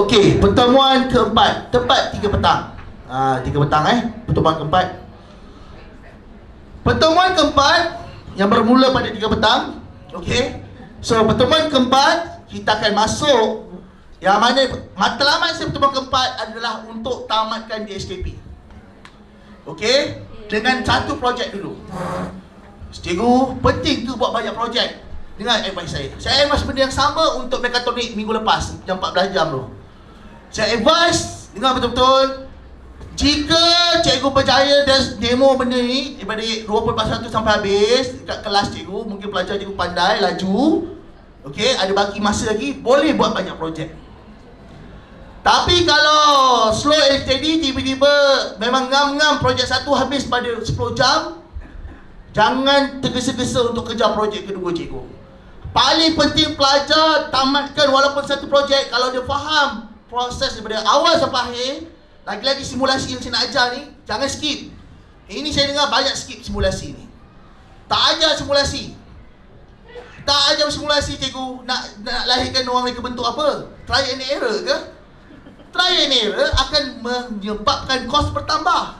Okey, pertemuan keempat, tepat 3 petang. 3 petang pertemuan keempat. Pertemuan keempat yang bermula pada 3 petang. Okey. So pertemuan keempat kita akan masuk yang mana matlamat pertemuan keempat adalah untuk tamatkan DHKP. Okey, dengan satu projek dulu. Cikgu, penting ke buat banyak projek? Dengar advice saya. Saya advice benda yang sama untuk mekatronik minggu lepas, jam 14 jam tu. Saya advice, dengar betul-betul. Jika cikgu berjaya demo benda ni daripada 20% sampai habis dekat kelas cikgu, mungkin pelajar cikgu pandai, laju, okey, ada baki masa lagi, boleh buat banyak projek. Tapi kalau slow and steady, tiba-tiba memang ngam-ngam projek satu habis pada 10 jam, jangan tergesa-gesa untuk kejar projek kedua cikgu. Paling penting pelajar tamatkan walaupun satu projek. Kalau dia faham proses daripada awal sampai akhir, lagi-lagi simulasi yang saya nak ajar ni, jangan skip. Ini saya dengar banyak skip simulasi ni. Tak ajar simulasi. Tak ajar simulasi cikgu. Nak lahirkan orang mereka bentuk apa? Try and error ke? Try and error akan menyebabkan kos bertambah.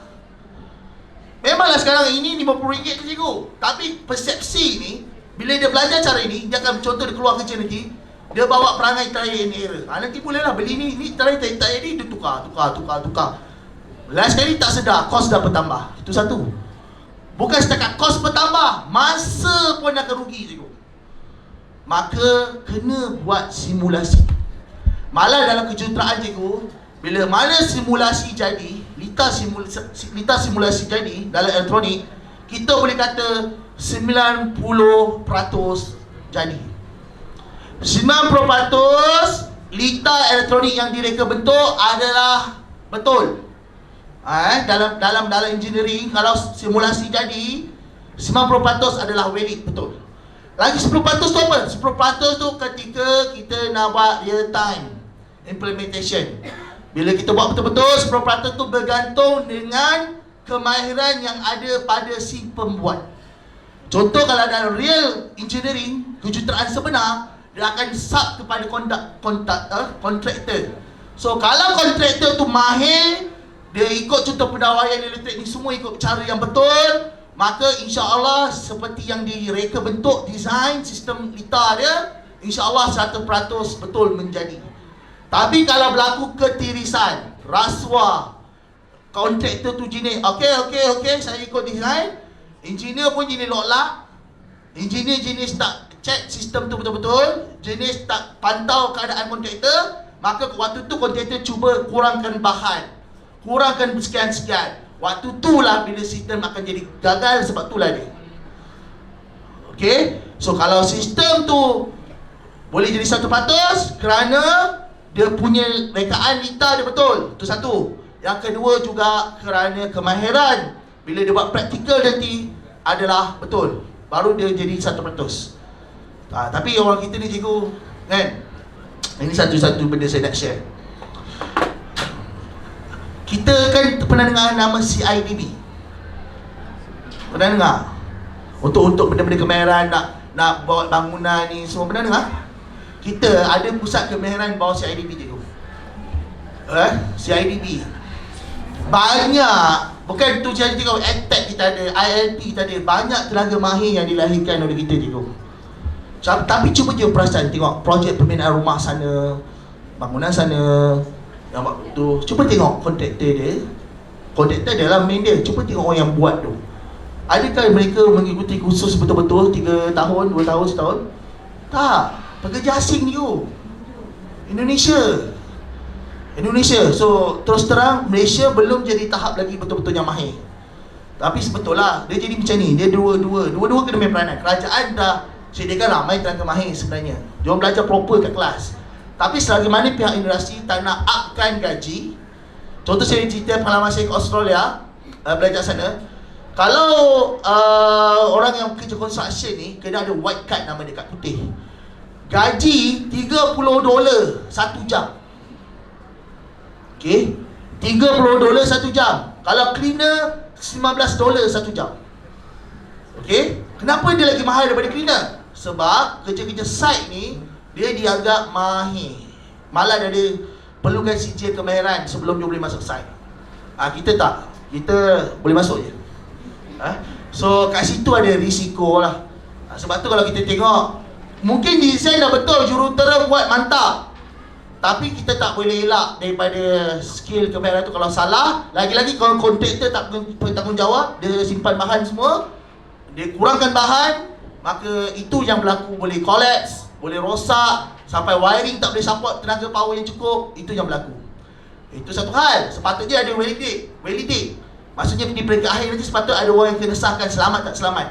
Memanglah sekarang ini RM50 tu cikgu. Tapi persepsi ni, bila dia belajar cara ini, dia akan contoh dia keluar kerja nanti, dia bawa perangai try and error. Nanti bolehlah beli ni try ni, dia tukar. Last sekali tak sedar, kos dah bertambah. Itu satu. Bukan setakat kos bertambah, masa pun akan rugi cikgu. Maka kena buat simulasi. Malah dalam kejuruteraan cikgu, bila mana simulasi jadi, lita simulasi jadi dalam elektronik, kita boleh kata 90% jadi. 90% lita elektronik yang direka bentuk adalah betul. Dalam engineering, kalau simulasi jadi 90% adalah valid, betul. Lagi 10% tu apa? 10% tu ketika kita nak buat real time implementation. Bila kita buat betul-betul, 10% tu bergantung dengan kemahiran yang ada pada si pembuat. Contoh kalau dalam real engineering, kejuruteraan sebenar, dia akan sub kepada kontraktor. So kalau kontraktor tu mahir, dia ikut contoh pendawaian elektrik ni semua ikut cara yang betul, maka insya-Allah seperti yang direka bentuk design sistem lita dia, insya-Allah 100% betul menjadi. Tapi kalau berlaku ketirisan, rasuah, kontraktor tu jenis okey saya ikut design, engineer pun jenis lock, engineer jenis tak check sistem tu betul-betul, jenis tak pantau keadaan kontraktor, maka waktu tu kontraktor cuba kurangkan bahan, kurangkan sekian-sekian. Waktu itulah bila sistem akan jadi gagal, sebab itulah dia. Okey, so kalau sistem tu boleh jadi 100% kerana dia punya rekaan lita dia betul, itu satu. Yang kedua juga kerana kemahiran bila dia buat praktikal nanti adalah betul, baru dia jadi 100%. Tapi orang kita ni cikgu, kan, ini satu-satu benda saya nak share. Kita kan pernah dengar nama CIDB. Pernah dengar? Untuk benda-benda kemahiran, nak bawa bangunan ni semua, pernah dengar? Kita ada pusat kemahiran bawah CIDB cikgu. CIDB banyak, bukan tu je cikgu, EdTech kita ada, ILP kita ada, banyak tenaga mahir yang dilahirkan oleh kita cikgu. Tapi cuba je perasan, tengok projek pembinaan rumah sana, bangunan sana, yang waktu, cuba tengok kontraktor dia lah main dia. Cuba tengok orang yang buat tu, adakah mereka mengikuti kursus betul-betul 3 tahun, 2 tahun, setahun? Tak. Pekerja asing tu, Indonesia. So terus terang, Malaysia belum jadi tahap lagi betul-betul yang mahir. Tapi sebetulnya dia jadi macam ni, dia dua-dua kena main peranan. Kerajaan dah sediakan ramai tenaga mahir sebenarnya, diorang belajar proper kat kelas. Tapi selagi mana pihak universiti tak nak upkan gaji. Contoh saya cerita pengalaman saya ke Australia, belajar sana. Kalau orang yang kerja construction ni, kena ada white card nama dia kat putih. Gaji $30 1 jam. Okey, $30 1 jam. Kalau cleaner $19 1 jam. Okey, kenapa dia lagi mahal daripada cleaner? Sebab kerja-kerja site ni dia dianggap mahir. Malah ada perlukan sijil kemahiran sebelum dia boleh masuk site. Kita tak. Kita boleh masuk je. So kat situ ada risiko lah. Sebab tu kalau kita tengok, mungkin design dah betul, jurutera buat mantap, tapi kita tak boleh elak daripada skill kemahiran tu. Kalau salah, lagi-lagi kalau kontraktor tak bertanggungjawab, dia simpan bahan semua, dia kurangkan bahan, maka itu yang berlaku, boleh collapse, boleh rosak, sampai wiring tak boleh support tenaga power yang cukup. Itu yang berlaku. Itu satu hal. Sepatutnya ada validate. Maksudnya di peringkat akhir nanti sepatutnya ada orang yang kena sahkan selamat tak selamat.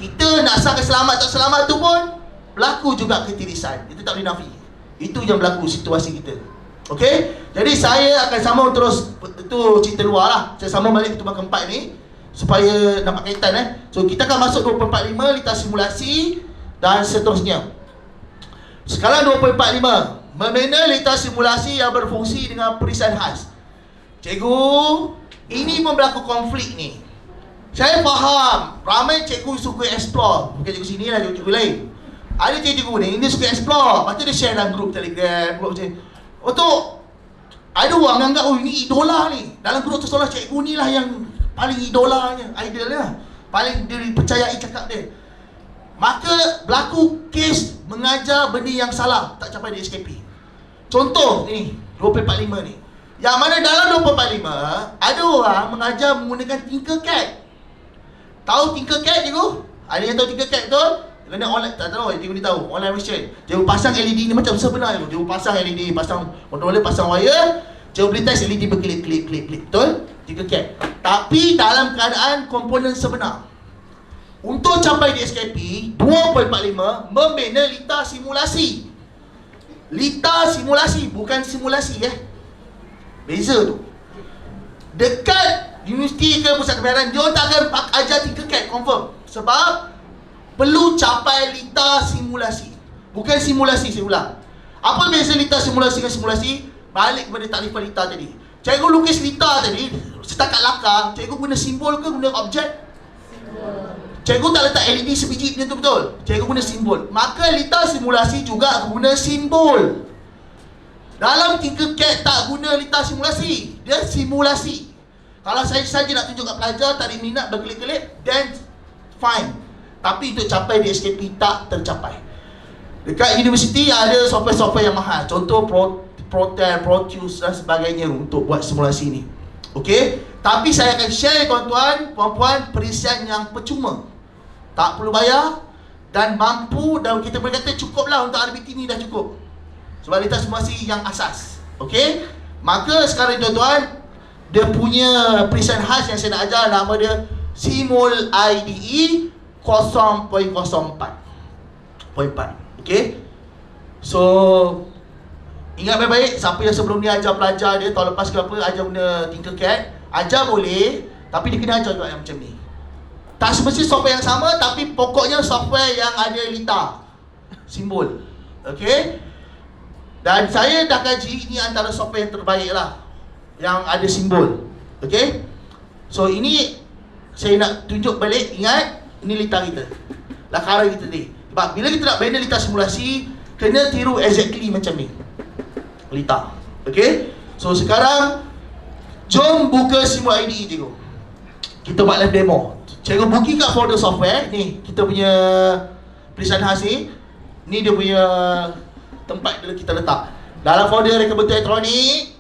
Kita nak sahkan selamat tak selamat tu pun berlaku juga ketirisan. Itu tak boleh nafi. Itu yang berlaku situasi kita. Okey? Jadi saya akan sambung terus. Itu cerita luar lah. Saya sambung balik pertemuan keempat ni supaya nampak kaitan. So kita akan masuk 2.45 litar simulasi dan seterusnya. Sekarang 2.45, membina litar simulasi yang berfungsi dengan periksaan khas. Cikgu, ini pun berlaku konflik ni. Saya faham, ramai cikgu suka explore. Bukan cikgu sini lah, cikgu lain. Ada cikgu ni, dia suka explore. Lepas tu dia share dalam grup Telegram, grup macam. Untuk ada orang anggap, oh ini idola ni. Dalam grup tu seolah cikgu ni lah yang paling idolanya, idolnya. Paling dia percayai cakap dia. Maka berlaku kes mengajar benda yang salah, tak capai di SKP. Contoh ni, 2.45 ni. Yang mana dalam 2.45, ada orang mengajar menggunakan Tinkercad. Tahu Tinkercad cikgu? Ada yang tahu Tinkercad betul? Kena online, tak tahu, cikgu ni tahu, online version. Cikgu pasang LED ni macam sebenar cikgu. Cikgu pasang LED, pasang controller, pasang wire. Cikgu boleh test LED berkelip, betul? Tinkercad. Tapi dalam keadaan komponen sebenar. Untuk capai di SKP 2.45, membina litar simulasi. Litar simulasi, bukan simulasi Beza tu. Dekat universiti ke pusat kemahiran, dia tak akan ajar Tinkercad confirm. Sebab perlu capai litar simulasi. Bukan simulasi, saya ulang. Apa beza litar simulasi dengan simulasi? Balik kepada takrifan litar tadi. Cikgu lukis litar tadi, setakat lakar, cikgu guna simbol ke guna objek? Cikgu tak letak LED sebiji macam tu betul. Cikgu guna simbol. Maka litar simulasi juga guna simbol. Dalam Tinkercad tak guna litar simulasi. Dia simulasi. Kalau saya saja nak tunjuk kat pelajar, tak ada minat berkelip-kelip, then fine. Tapi untuk capai di SKP tak tercapai. Dekat universiti ada software-software yang mahal. Contoh Protel, Proteus dan sebagainya untuk buat simulasi ni. Okey? Tapi saya akan share tuan-tuan, puan-puan, perisian yang percuma. Tak perlu bayar dan mampu, dan kita boleh kata cukuplah untuk RBT ni, dah cukup. Sebab litar simulasi yang asas. Okey? Maka sekarang tuan-tuan, dia punya perisian khas yang saya nak ajar, nama dia Simul IDE 0.04. Okey? So ingat baik-baik, siapa yang sebelum ni ajar pelajar dia, tahun lepas ke apa, ajar guna Tinkercad, ajar boleh, tapi dia kena ajar juga yang macam ni. Tak semesti software yang sama, tapi pokoknya software yang ada litar simbol. Okey? Dan saya dah kaji, ini antara software yang terbaik lah, yang ada simbol. Okey? So ini saya nak tunjuk balik, ingat, ini litar kita, lakaran kita ni. Sebab bila kita nak bina litar simulasi, kena tiru exactly macam ni litar. Okey? So sekarang jom buka Simul IDE cikgu. Kita buat live demo. Cikgu booking kat folder software ni, kita punya perisian khas ni. Ni dia punya tempat dia kita letak. Dalam folder reka bentuk elektronik,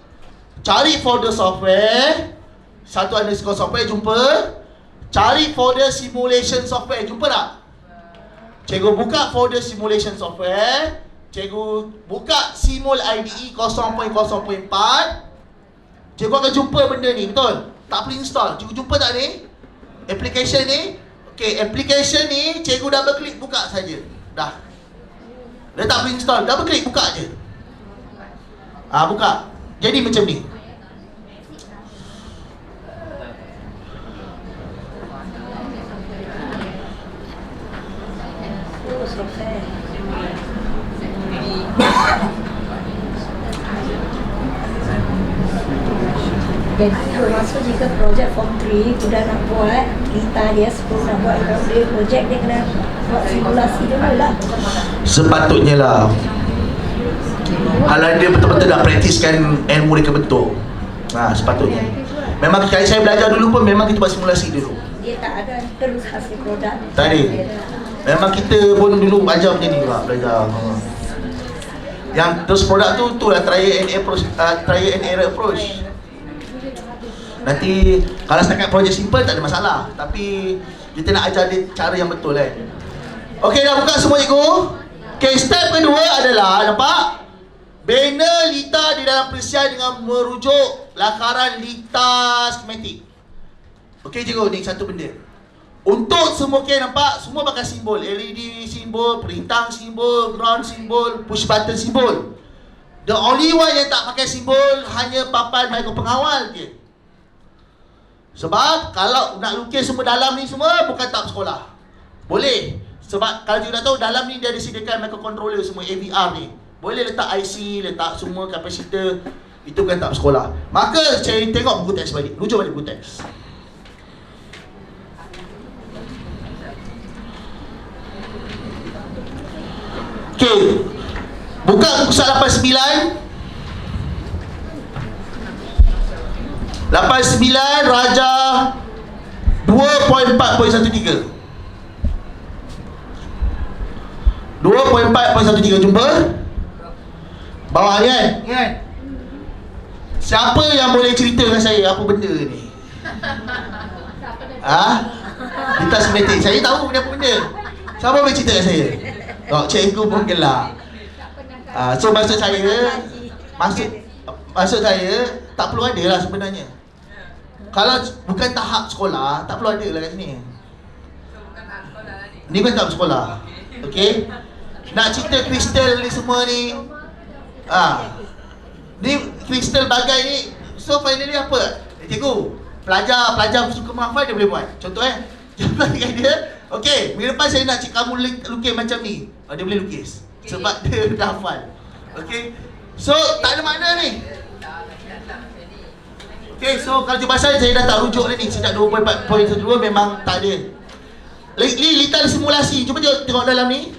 cari folder software, satu underscore software, jumpa. Cari folder simulation software, jumpa tak? Cikgu buka folder simulation software. Cikgu buka Simul IDE 0.04. Cikgu akan jumpa benda ni, betul? Tak perlu install. Cikgu jumpa tak ni? Application ni. Okey, application ni cikgu double klik buka saja. Dah. Dia tak perlu install, double klik buka je. Buka. Jadi macam ni. Jadi termasuk jika projek form 3 sudah nak buat litar dia, sebelum nak buat projek dia kena buat simulasi dulu lah. Sepatutnya lah. Kalau dia betul-betul dah praktiskan ilmu mereka betul. Sepatutnya. Memang saya belajar dulu pun memang kita buat simulasi dulu. Dia tak ada terus hasil produk. Tak ada. Memang kita pun dulu ajar macam ni lah, belajar. Yang terus produk tu lah trial and error approach. Nanti kalau setakat projek simple tak ada masalah, tapi kita nak ajar dia cara yang betul kan. Okey, dah buka semua cikgu. Okey, step kedua adalah nampak banner lita di dalam perisian dengan merujuk lakaran lita skematik. Okey cikgu, ni satu benda. Untuk semua nampak semua pakai simbol, LED simbol, perintang simbol, ground simbol, push button simbol. The only one yang tak pakai simbol hanya papan mikro pengawal je. Sebab kalau nak lukis semua dalam ni semua bukan tahap sekolah. Boleh. Sebab kalau kita tahu dalam ni dia ada sediakan microcontroller semua AVR ni. Boleh letak IC, letak semua kapasitor. Itu bukan tahap sekolah. Maka saya tengok buku teks balik. Rujuk balik buku teks. Okey. Buka soal 89. 89 Raja 2.4.13. 2.4.13 jumpa? Bawah ni kan? Kan? Siapa yang boleh cerita dengan saya apa benda ni? Kita skematik. Saya tahu benda apa benda. Siapa boleh cerita dengan saya? Cikgu pun gelak. So maksud saya saya tak perlu ada lah sebenarnya. Kalau bukan tahap sekolah, tak perlu ada lah kat sini. Ni bukan tahap sekolah. Okey. Nak cerita kristal ni semua ni. Ni kristal bagai ni. So finally apa? Cikgu, pelajar suka menghafal dia boleh buat. Contoh Contoh kat dia. Okey, minggu depan saya nak kamu lukis macam ni. Dia boleh lukis. Sebab dia dah hafal. Okey. So tak ada makna ni. Okay, so kalau je pasal saya dah tak rujuk ni sejak 2.4.12 memang tak ada. Lita simulasi, cuba tengok dalam ni.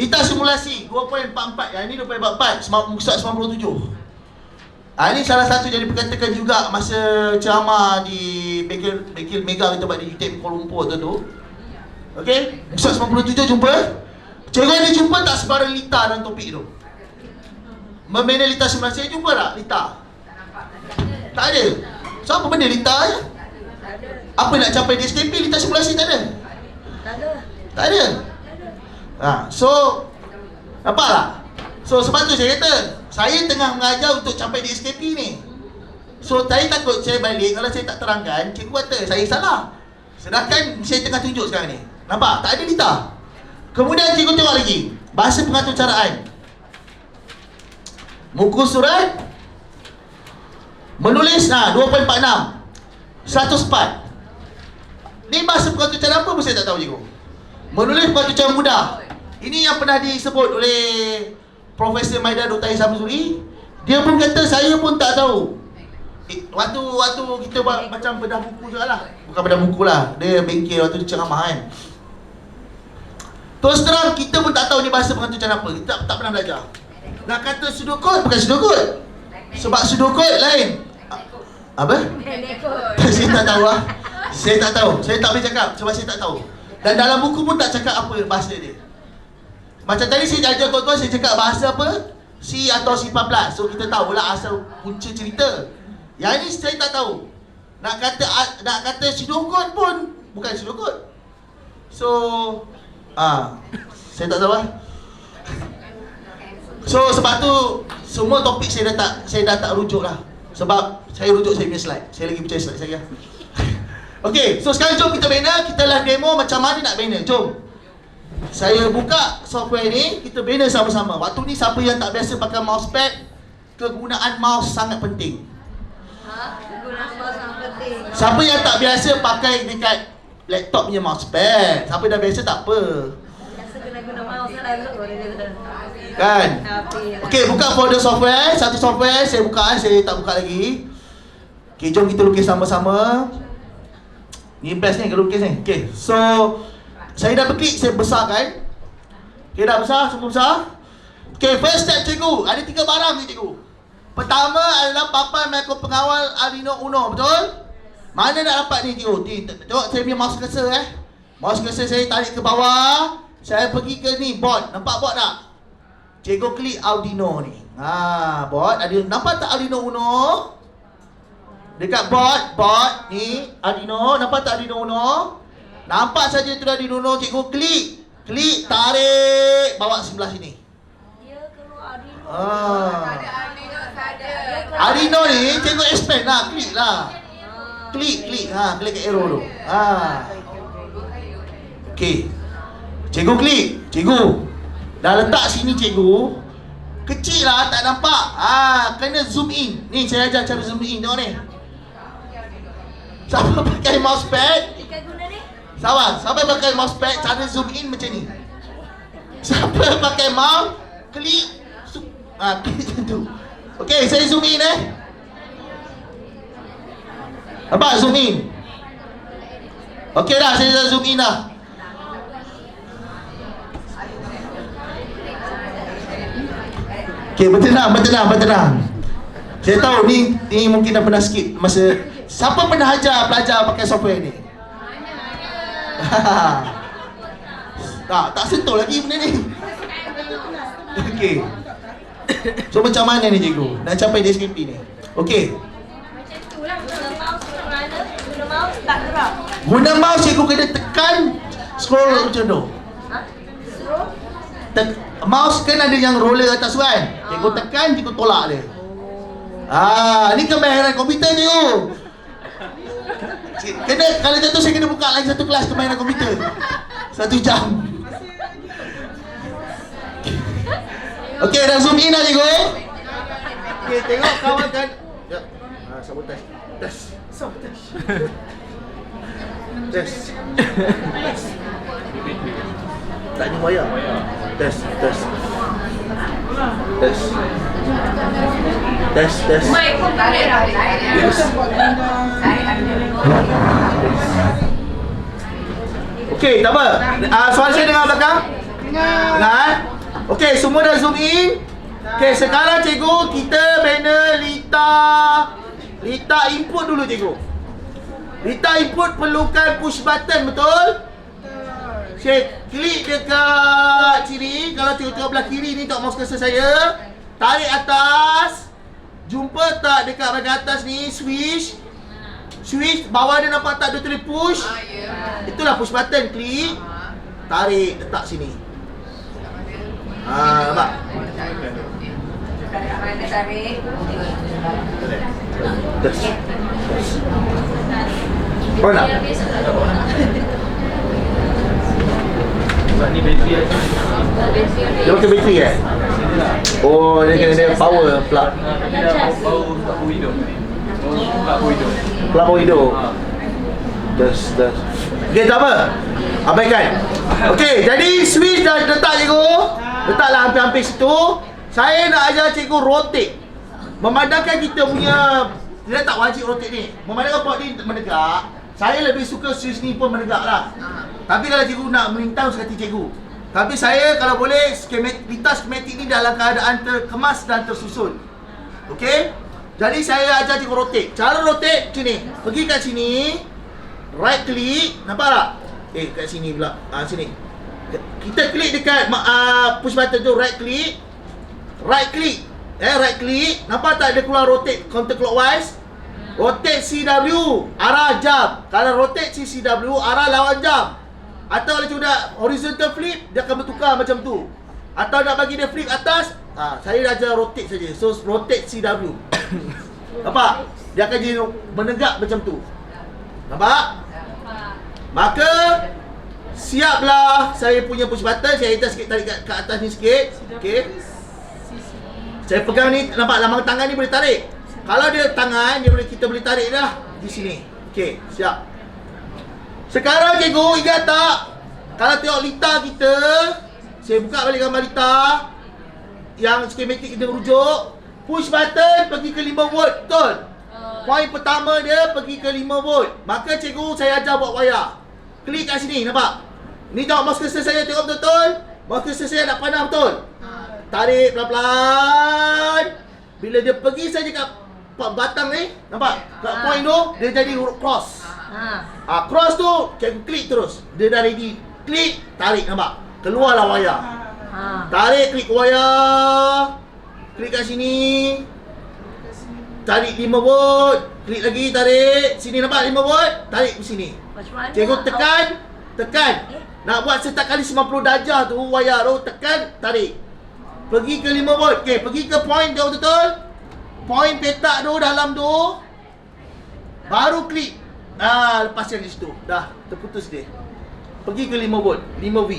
Lita simulasi 2.44, yang ni 2.44, muka 97. Ini salah satu jadi perkatakan juga masa ceramah di Bekil Mega kita buat di UTM Kuala Lumpur tu. Okay, muka 97 jumpa. Cikgu ni jumpa tak sebarang lita dalam topik tu. Membina lita simulasi, jumpa tak lita? Tak ada. So apa benda lita je? Apa nak capai di SKP, lita simulasi tak ada? Tak ada. So nampak tak? So sebab tu saya kata saya tengah mengajar untuk capai di SKP ni. So saya takut saya balik kalau saya tak terangkan, cikgu kata saya salah. Sedangkan saya tengah tunjuk sekarang ni. Nampak? Tak ada lita. Kemudian cikgu tengok lagi bahasa pengatur caraan. Muka surat menulis 2.46 104. Ni bahasa pengatur cara apa pun saya tak tahu cikgu. Menulis pengatur cara mudah. Ini yang pernah disebut oleh Profesor Maida Dr. Samsuri. Dia pun kata saya pun tak tahu. Waktu kita buat macam bedah buku je lah. Bukan bedah buku lah, dia bengkel waktu dia ceramah kan. Terus terang kita pun tak tahu ni bahasa pengatur cara apa. Kita tak pernah belajar. Nak kata sudokod bukan sudokod. Sebab sudokod lain. Apa? Saya tak tahu lah. Saya tak tahu. Saya tak boleh cakap sebab saya tak tahu. Dan dalam buku pun tak cakap apa bahasa dia. Macam tadi saya ajar tuan-tuan, saya cakap bahasa apa? C atau C14. So kita tahulah asal punca cerita. Yang ini saya tak tahu. Nak kata sudokod pun bukan sudokod. So saya tak tahu lah. So sebab tu semua topik saya dah tak rujuk lah. Sebab saya rujuk saya punya slide. Saya lagi percaya slide saya. Okey, so sekarang jom kita bina. Kita live demo macam mana nak bina. Jom. Saya buka software ni, kita bina sama-sama. Waktu ni siapa yang tak biasa pakai mousepad, kegunaan mouse sangat penting. Kegunaan mouse sangat penting. Siapa yang tak biasa pakai dekat laptop punya mousepad, siapa dah biasa tak apa. Biasa kena guna mouse lah. Kan? Okey, buka folder software. Satu software saya buka, saya tak buka lagi. Okey, jom kita lukis sama-sama. Ni best ni kalau lukis ni. Okey, so saya dah berklik, saya besarkan. Okey, dah besar, semua besar. Okay, first step cikgu. Ada 3 barang ni cikgu. Pertama adalah papan mikro pengawal Arduino Uno, betul? Mana nak dapat ni cikgu? Tengok saya punya mouse cursor Mouse cursor saya tarik ke bawah. Saya pergi ke ni board. Nampak board tak? Cikgu klik Arduino ni. Board ada. Nampak tak Arduino Uno? Dekat board ni Arduino. Nampak tak Arduino Uno? Nampak saja tu Arduino Uno. Cikgu klik, tarik, bawa sebelah sini. Dia keluar Arduino. Arduino ni cikgu expand lah, klik lah. Klik ke arrow tu. Okey. Cikgu klik. Cikgu dah letak sini cikgu. Kecil lah, tak nampak. Kena zoom in. Ni saya ajar cara zoom in. Tengok ni. Siapa pakai mousepad? Ikan guna ni? Siapa pakai mousepad, cara zoom in macam ni. Siapa pakai mouse, klik. Klik macam tu. Okey, saya zoom in Nampak zoom in? Okey dah, saya dah zoom in dah. Okey, bertenang. Saya tahu ni mungkin dah pernah skip masa. Siapa pernah ajar pelajar pakai software ni? Tak sentuh lagi benda ni. Okey. So macam mana ni cikgu? Nak capai DSKP ni? Okey. Macam tu lah. Guna mouse tak gerak. Guna mouse cikgu kena tekan scroll macam tu. Mouse kan ada yang roller atas kan? Cikgu tekan, cikgu tolak dia. Ni kemahiran komputer cikgu. Kalau jatuh saya kena buka lagi satu kelas kemahiran komputer. 1 jam. Okey, dah zoom in dah cikgu. Okey, tengok kawan kan. Ya. Sabotage. Test. Tak ni wayar. Test. Mic pun tak ada dah. Okey, tak apa. Soalan saya dengar belakang? Dengar. Okey, semua dah zoom in. Okey, sekarang cikgu kita panel Lita input dulu cikgu. Lita input perlukan push button, betul? Okey, klik dekat sini. Kalau cikgu tengok belah kiri ni, tengok mouse cursor saya. Tarik atas. Jumpa tak dekat bahagian atas ni switch? Switch bawah dia nampak tak, dia tulis push. Itulah push button. Klik. Tarik, letak sini. Nampak? Tarik. Kau nak? Ni bateri aja. Dia pakai bateri Oh, dia kena dia power plug. Bau tak bau hidung. Bau hidung. Plug bawah hidung. Dah. Okey, tak apa. Abaikan. Okey, jadi switch dah letak cikgu. Letaklah hampir-hampir situ. Saya nak ajar cikgu rotate. Memandangkan kita punya, dia tak wajib rotate ni. Memandangkan port ni menegak, saya lebih suka switch ni pun menegak lah. Tapi kalau cikgu nak melintang, suka hati cikgu. Tapi saya kalau boleh, skematik ni dalam keadaan terkemas dan tersusun. Okey? Jadi saya ajar cikgu rotate. Cara rotate macam ni. Pergi kat sini, right click, nampak tak? Kat sini pula. Sini. Kita klik dekat push button tu, right click. Right click. Right click. Nampak tak dia keluar rotate counterclockwise? Rotate CW arah jam. Kalau rotate CW arah lawan jam. Atau kalau sudah horizontal flip, dia akan bertukar macam tu. Atau nak bagi dia flip atas, saya dah ajar rotate saja. So rotate CW. Nampak? Dia akan jadi menegak macam tu. Nampak? Maka siaplah saya punya push button. Saya atas sikit, tarik ke atas ni sikit. Okey. Saya pegang ni, nampak lambang tangan ni boleh tarik. Kalau dia tangan, kita boleh tarik dah di sini. Okey, siap. Sekarang cikgu ingat tak? Kalau tengok Lita kita, saya buka balik gambar Lita yang skematik kita rujuk. Push button pergi ke 5 volt, betul? Poin pertama dia pergi ke 5 volt. Maka cikgu saya ajar buat wayar. Klik kat sini, nampak? Ni tengok mouse cursor saya, tengok betul-betul? Mouse cursor saya nak pandang betul? tarik pelan-pelan. Bila dia pergi saja kat batang ni, nampak? Kat point tu, dia jadi huruf cross. Cross tu, cikgu klik terus. Dia dah ready. Klik, tarik, nampak? Keluarlah wayar. Tarik, klik wayar. Klik kat sini. Tarik 5 volt. Klik lagi, tarik. Sini nampak 5 volt? Tarik ke sini. Macam mana? Cikgu tekan. Nak buat setiap kali 90 darjah tu, wayar tu, tekan, tarik. Pergi ke 5 volt. Okey, pergi ke point tu betul. Point petak tu dalam tu. Baru klik. Lepaskan di situ. Dah, terputus dia. Pergi ke 5 volt, 5V.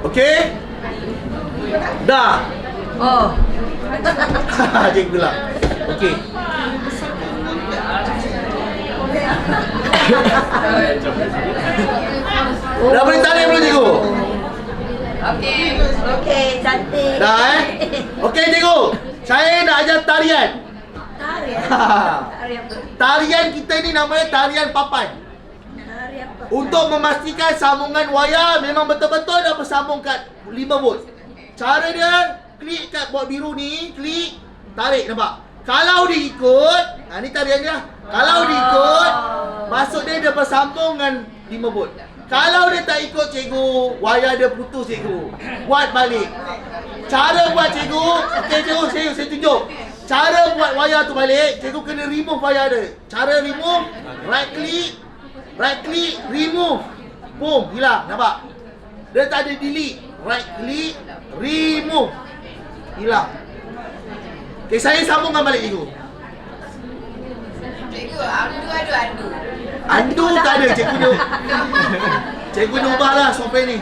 Okey? Dah. Oh. Cikgu lah. Okey. Dah boleh tarik belum cikgu? Okey, cantik. Dah Okey cikgu. Saya nak ajar tarian. Tarian. Tarian apa? Tarian kita ni namanya tarian papan. Tarian apa? Untuk memastikan sambungan wayar memang betul-betul dah bersambung kat 5 volt. Cara dia, klik kat bot biru ni, klik, tarik, nampak? Kalau dia ikut, ni tarian dia. Kalau dia ikut, maksud dia bersambung dengan 5 volt. Kalau dia tak ikut cikgu, wayar dia putus cikgu. Buat balik. Cara buat cikgu, okey cikgu, saya tunjuk. Cara buat wayar tu balik, cikgu kena remove wayar dia. Cara remove, right click, remove. Boom, hilang, nampak? Dia tak ada delete. Right click, remove. Hilang. Okay, saya sambungkan balik cikgu. Cikgu, adu. Undo tak ada, cikgu dia. Cikgu dia ubahlah software ni.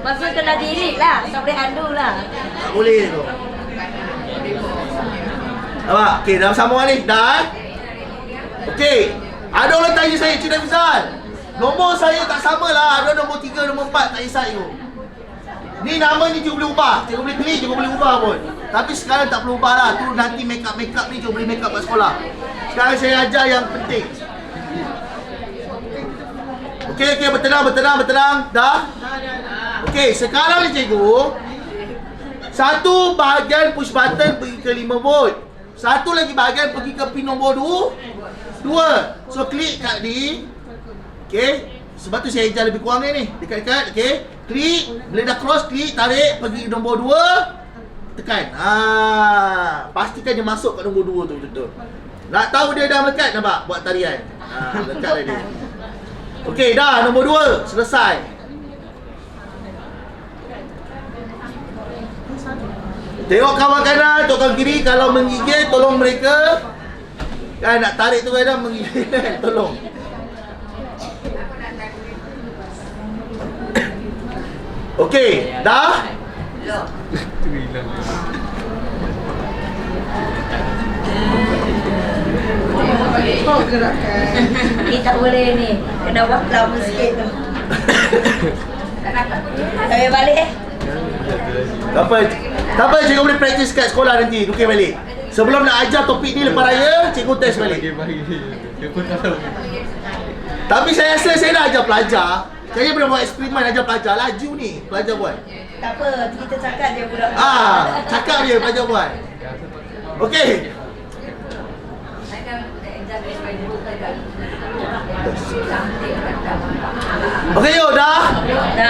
Maksud kena delete lah. Tak boleh undo lah. Tak boleh tu. Nampak? Okey, dalam sambungan ni dah. Okey. Ada orang tanya saya, Cik Fizal, nombor saya tak sama lah. Ada nombor 3, nombor 4, tak kisah cikgu. Ni nama ni cikgu boleh ubah. Cikgu boleh klik, cikgu boleh ubah pun. Tapi sekarang tak perlu ubah lah. Tu nanti make up ni cikgu boleh make up kat sekolah. Sekarang saya ajar yang penting. Okey, bertenang. Dah? Okey, sekarang ni cikgu, satu bahagian push button pergi ke 5 volt. Satu lagi bahagian pergi ke pin nombor 2. So klik kat ni. Okey. Sebab tu saya ajar lebih kurang ni. Dekat-dekat, okey. Klik, bila dah cross klik, tarik pergi nombor 2. Tekan. Pastikan dia masuk kat nombor 2 tu betul-betul. Nak tahu dia dah melekat, nampak? Buat tarian. Lekat dah dia. Okey, dah nombor 2 selesai. Tengok kawan kanan, tengok kawan kiri. Kalau menggigil, tolong mereka. Nak tarik tu kadang menggigil. Tolong. Okey, dah? Tu hilang. Ni tak boleh ni. Kena buat lama sikit tu. Saya balik Tak apa, cikgu boleh praktis kat sekolah nanti. Tukar balik. Sebelum nak ajar topik ni lepas raya, cikgu test balik. Dia pun tak tahu. Tapi saya rasa saya dah ajar pelajar. Saya pernah buat eksperimen ajar pelajar. Laju ni pelajar buat. Tak apa, kita cakap je budak. Cakap dia pelajar buat. Okey. Okey, yuk dah.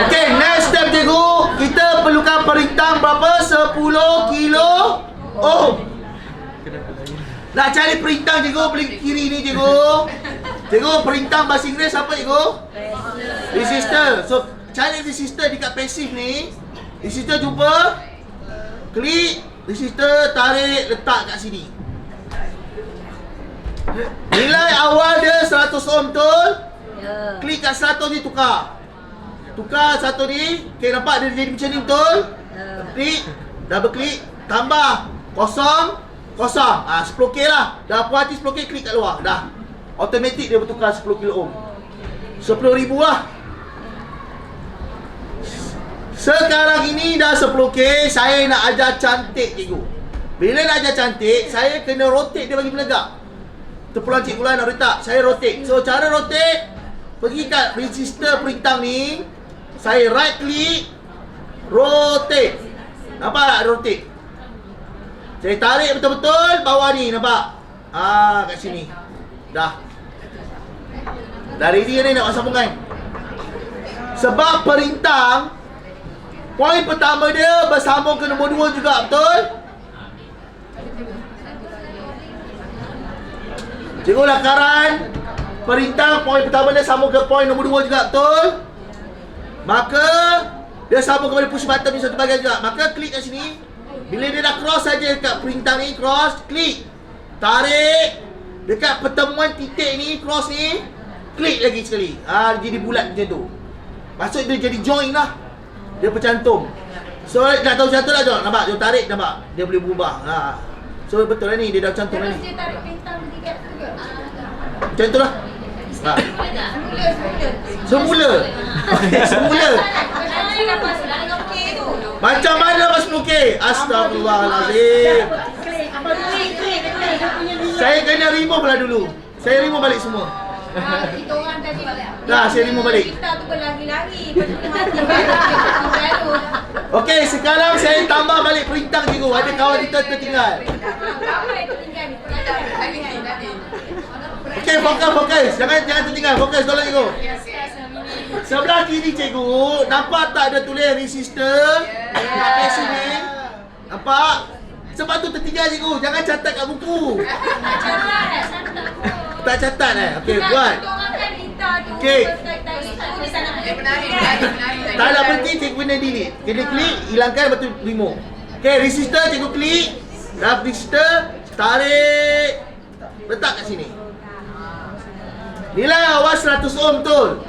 Okey, next step cikgu. Kita perlukan perintang berapa? 10 kilo ohm. Nak cari perintang cikgu, beli kiri ni cikgu. Cikgu, perintang bahasa Inggeris apa cikgu? Resistor. So, cari resistor dekat pasif ni. Resistor jumpa. Klik. Resistor, tarik, letak kat sini. Nilai awal dia 100 ohm betul? Ya. Klik kat 100 ni tukar. Tukar 100 ni. Okay, nampak dia jadi macam ni betul? Klik. Double klik. Tambah. Kosong. 10K lah. Dah puas hati 10K, klik kat luar. Dah. Automatik dia bertukar 10 kilo ohm. 10,000 lah. Sekarang ini dah 10K. Saya nak ajar cantik cikgu. Bila nak ajar cantik, saya kena rotate dia bagi menegak. Terpulang cikgu lah nak letak. Saya rotate. So cara rotate, pergi kat resistor perintang ni. Saya right click, rotate. Nampak tak rotate? Saya tarik betul-betul bawah ni, nampak? Kat sini. Dah. Dari dia ni nak sambungkan. Sebab perintang, poin pertama dia bersambung ke nombor 2 juga, betul? Cikgu lakaran perintah poin pertama dia sambung ke poin nombor 2 juga, betul? Maka dia sambung kepada push button ni satu bahagian juga. Maka klik kat sini. Bila dia dah cross saja dekat perintah ni, cross, klik. Tarik. Dekat pertemuan titik ni, cross ni, klik lagi sekali. Dia jadi bulat macam tu. Maksud dia jadi join lah. Dia bercantum. So dah tahu cantum lah, Jom. Nampak? Dia tarik, nampak? Dia boleh berubah. So betul lah ni, dia dah cantum lah ni. Dia tarik bintang tiga juga. Macam tu lah. Semula. Okay, semula. Macam mana dapat 10K? Astagfirullahalazim. Saya kena remove lah dulu. Saya remove balik semua. Kita orang tadi Dah, saya remove balik. kita tu berlari-lari. Baru. Okey, sekarang saya tambah balik perintah cikgu. Ada kawan kita tertinggal. Apa yang tinggal ni? Okey, fokus. Jangan tertinggal. Fokus tolong cikgu. Sebelah kiri cikgu, nampak tak ada tulis resistor kat sini? Nampak? Sebab tu tertinggal cikgu. Jangan catat kat buku. Tak catat Okey, buat. Okey. Tak nak berhenti, cikgu kena delete. Kena klik, hilangkan, lepas tu remove. Okey, resistor cikgu klik. Dah resistor, tarik. Letak kat sini. Nilai awal 100 ohm betul?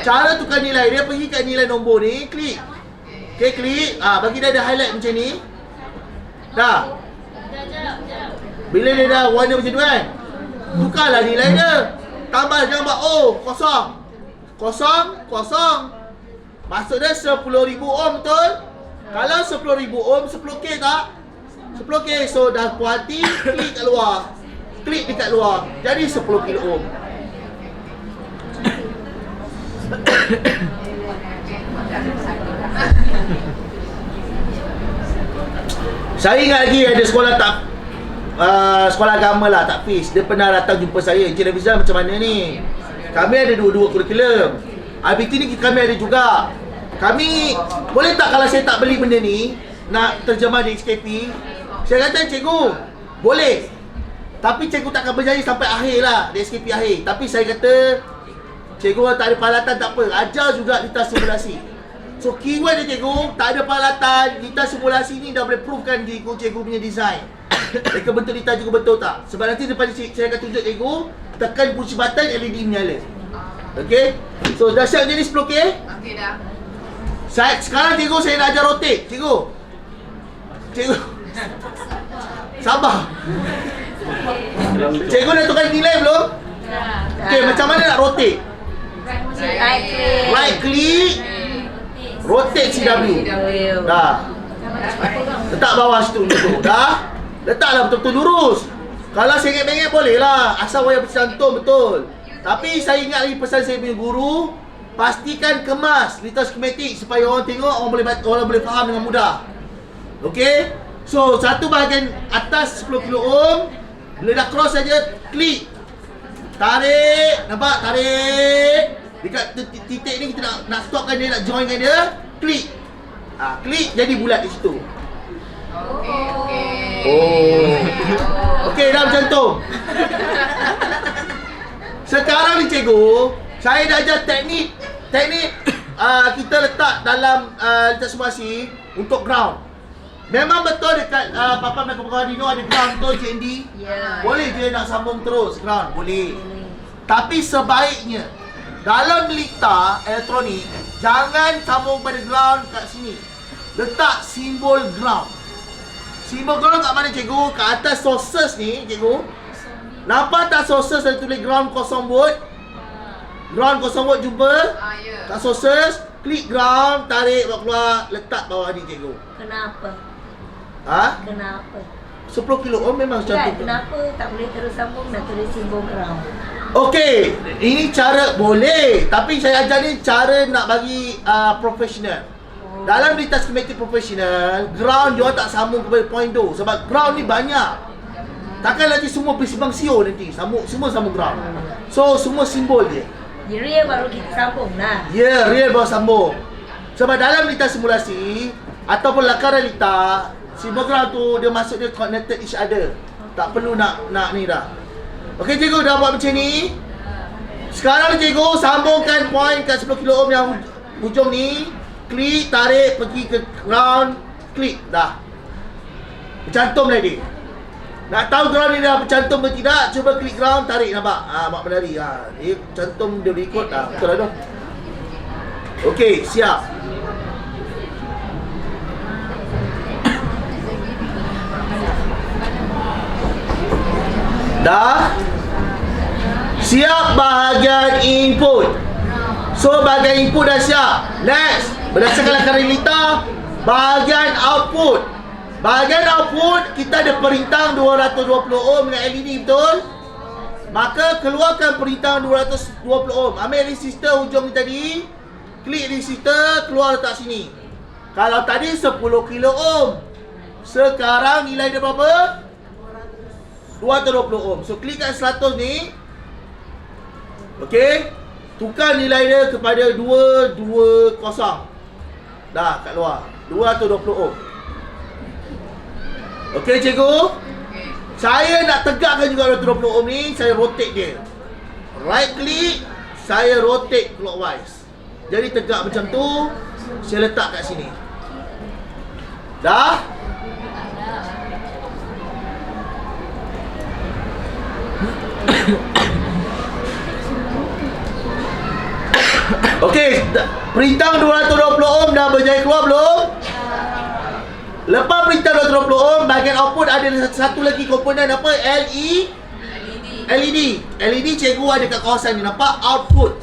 Cara tukar nilai, dia pergi kat nilai nombor ni, klik. Okey, klik. Bagi dia ada highlight macam ni. Dah. Bila dia dah warna macam tu kan, tukarlah nilai dia. Tambah jangan buat kosong. Kosong. Maksud dia 10,000 ohm betul? Kalau 10,000 ohm, 10K tak? 10K. So dah puas hati, klik kat luar. Klik dekat luar. Jadi 10 kilo ohm. Saya ingat lagi ada sekolah sekolah agama lah, tak fix. Dia pernah datang jumpa saya, Encik Nafizal macam mana ni? Kami ada dua kurikulum. IBT ni kami ada juga. Kami, boleh tak kalau saya tak beli benda ni, nak terjemah di XKP? Saya kata, cikgu, boleh. Tapi cikgu takkan berjaya sampai akhir lah, di SKP akhir. Tapi saya kata, cikgu tak ada peralatan tak apa, ajar juga litas simulasi. So keyword dia cikgu, tak ada peralatan, litas simulasi ni dah boleh provekan cikgu punya design. Mereka bentuk litas cikgu betul tak? Sebab nanti depan saya akan tunjuk cikgu, tekan push button LED menyala. Okay? So dah siap jadi 10K? Okey dah. Sekarang cikgu saya nak ajar rotate. Cikgu sabar. Cikgu dah tukar nilai belum? Okay, macam mana nak rotate? Right click, rotate CW. Dah. Letak bawah situ tu. Dah. Letaklah betul-betul lurus. Kalau sengit-bengit boleh lah, asal wayar bercantum betul. Tapi saya ingat lagi pesan saya punya guru, pastikan kemas litas skematik supaya orang tengok, orang boleh faham dengan mudah. Okey? So, satu bahagian atas 10 kilo ohm, bila dah cross saja, klik. Tarik, nampak? Tarik. Dekat titik ni kita nak stopkan dia, nak joinkan dia, klik. Klik jadi bulat di situ. Okey, dah macam tu. Sekarang ni cikgu, saya dah ajar teknik kita letak dalam litas simulasi untuk ground. Memang betul dekat papan Microcontroller Arduino ada ground tu JND. Boleh je nak sambung terus ground, boleh. Tapi sebaiknya dalam litar elektronik jangan sambung pada ground kat sini. Letak simbol ground. Simbol ground kat mana cikgu? Kat atas sources ni cikgu. Nampak tak sources ada tulis ground 0 volt? Ground 0 volt jumpa? Kat sources, klik ground, tarik bawa keluar, letak bawah ni cikgu. Kenapa? Ha? Kenapa? 10 kilo ohm memang macam Kan, tu. kenapa tak boleh terus sambung dan tulis simbol ground? Okey, ini cara boleh, tapi saya ajar ni cara nak bagi profesional. Dalam lintas skematik profesional, ground dia orang tak sambung kepada point tu sebab ground ni banyak. Takkan nanti semua bersibang sio nanti, semua sambung ground. So semua simbol dia. Di real baru kita sambung lah. Ya, real baru sambung. Sebab dalam lintas simulasi ataupun lakaran realita, simbol ground tu dia masuk dia connected each other. Tak perlu nak ni dah. Okey cikgu dah buat macam ni. Sekarang ni cikgu sambungkan point kat 10 kilo ohm yang hujung ni. Klik, tarik, pergi ke ground. Klik, dah. Bercantum lagi. Nak tahu ground ni dah bercantum ke tidak, cuba klik ground, tarik, nampak? Mak berlari. Dia cantum dia boleh ikut. Betul lah tu. Okey, siap. Dah. Siap bahagian input. So bahagian input dah siap. Next, berdasarkan lakaran realita, bahagian output. Bahagian output kita ada perintah 220 ohm dengan LED, betul? Maka keluarkan perintah 220 ohm. Ambil resistor hujung ni tadi, klik resistor, keluar letak sini. Kalau tadi 10 kilo ohm, sekarang nilai dia berapa? 220 ohm. So klik kat 100 ni. Okey. Tukar nilai dia kepada 220. Dah kat luar. 220 ohm. Okey cikgu. Saya nak tegakkan juga 220 ohm ni, saya rotate dia. Right click, saya rotate clockwise. Jadi tegak macam tu, saya letak kat sini. Dah? Okey, perintah 220 ohm dah berjaya keluar belum? Lepas perintah 220 ohm, bahagian output ada satu lagi komponen apa? LED. LED cikgu ada kat kawasan ni, nampak? Output.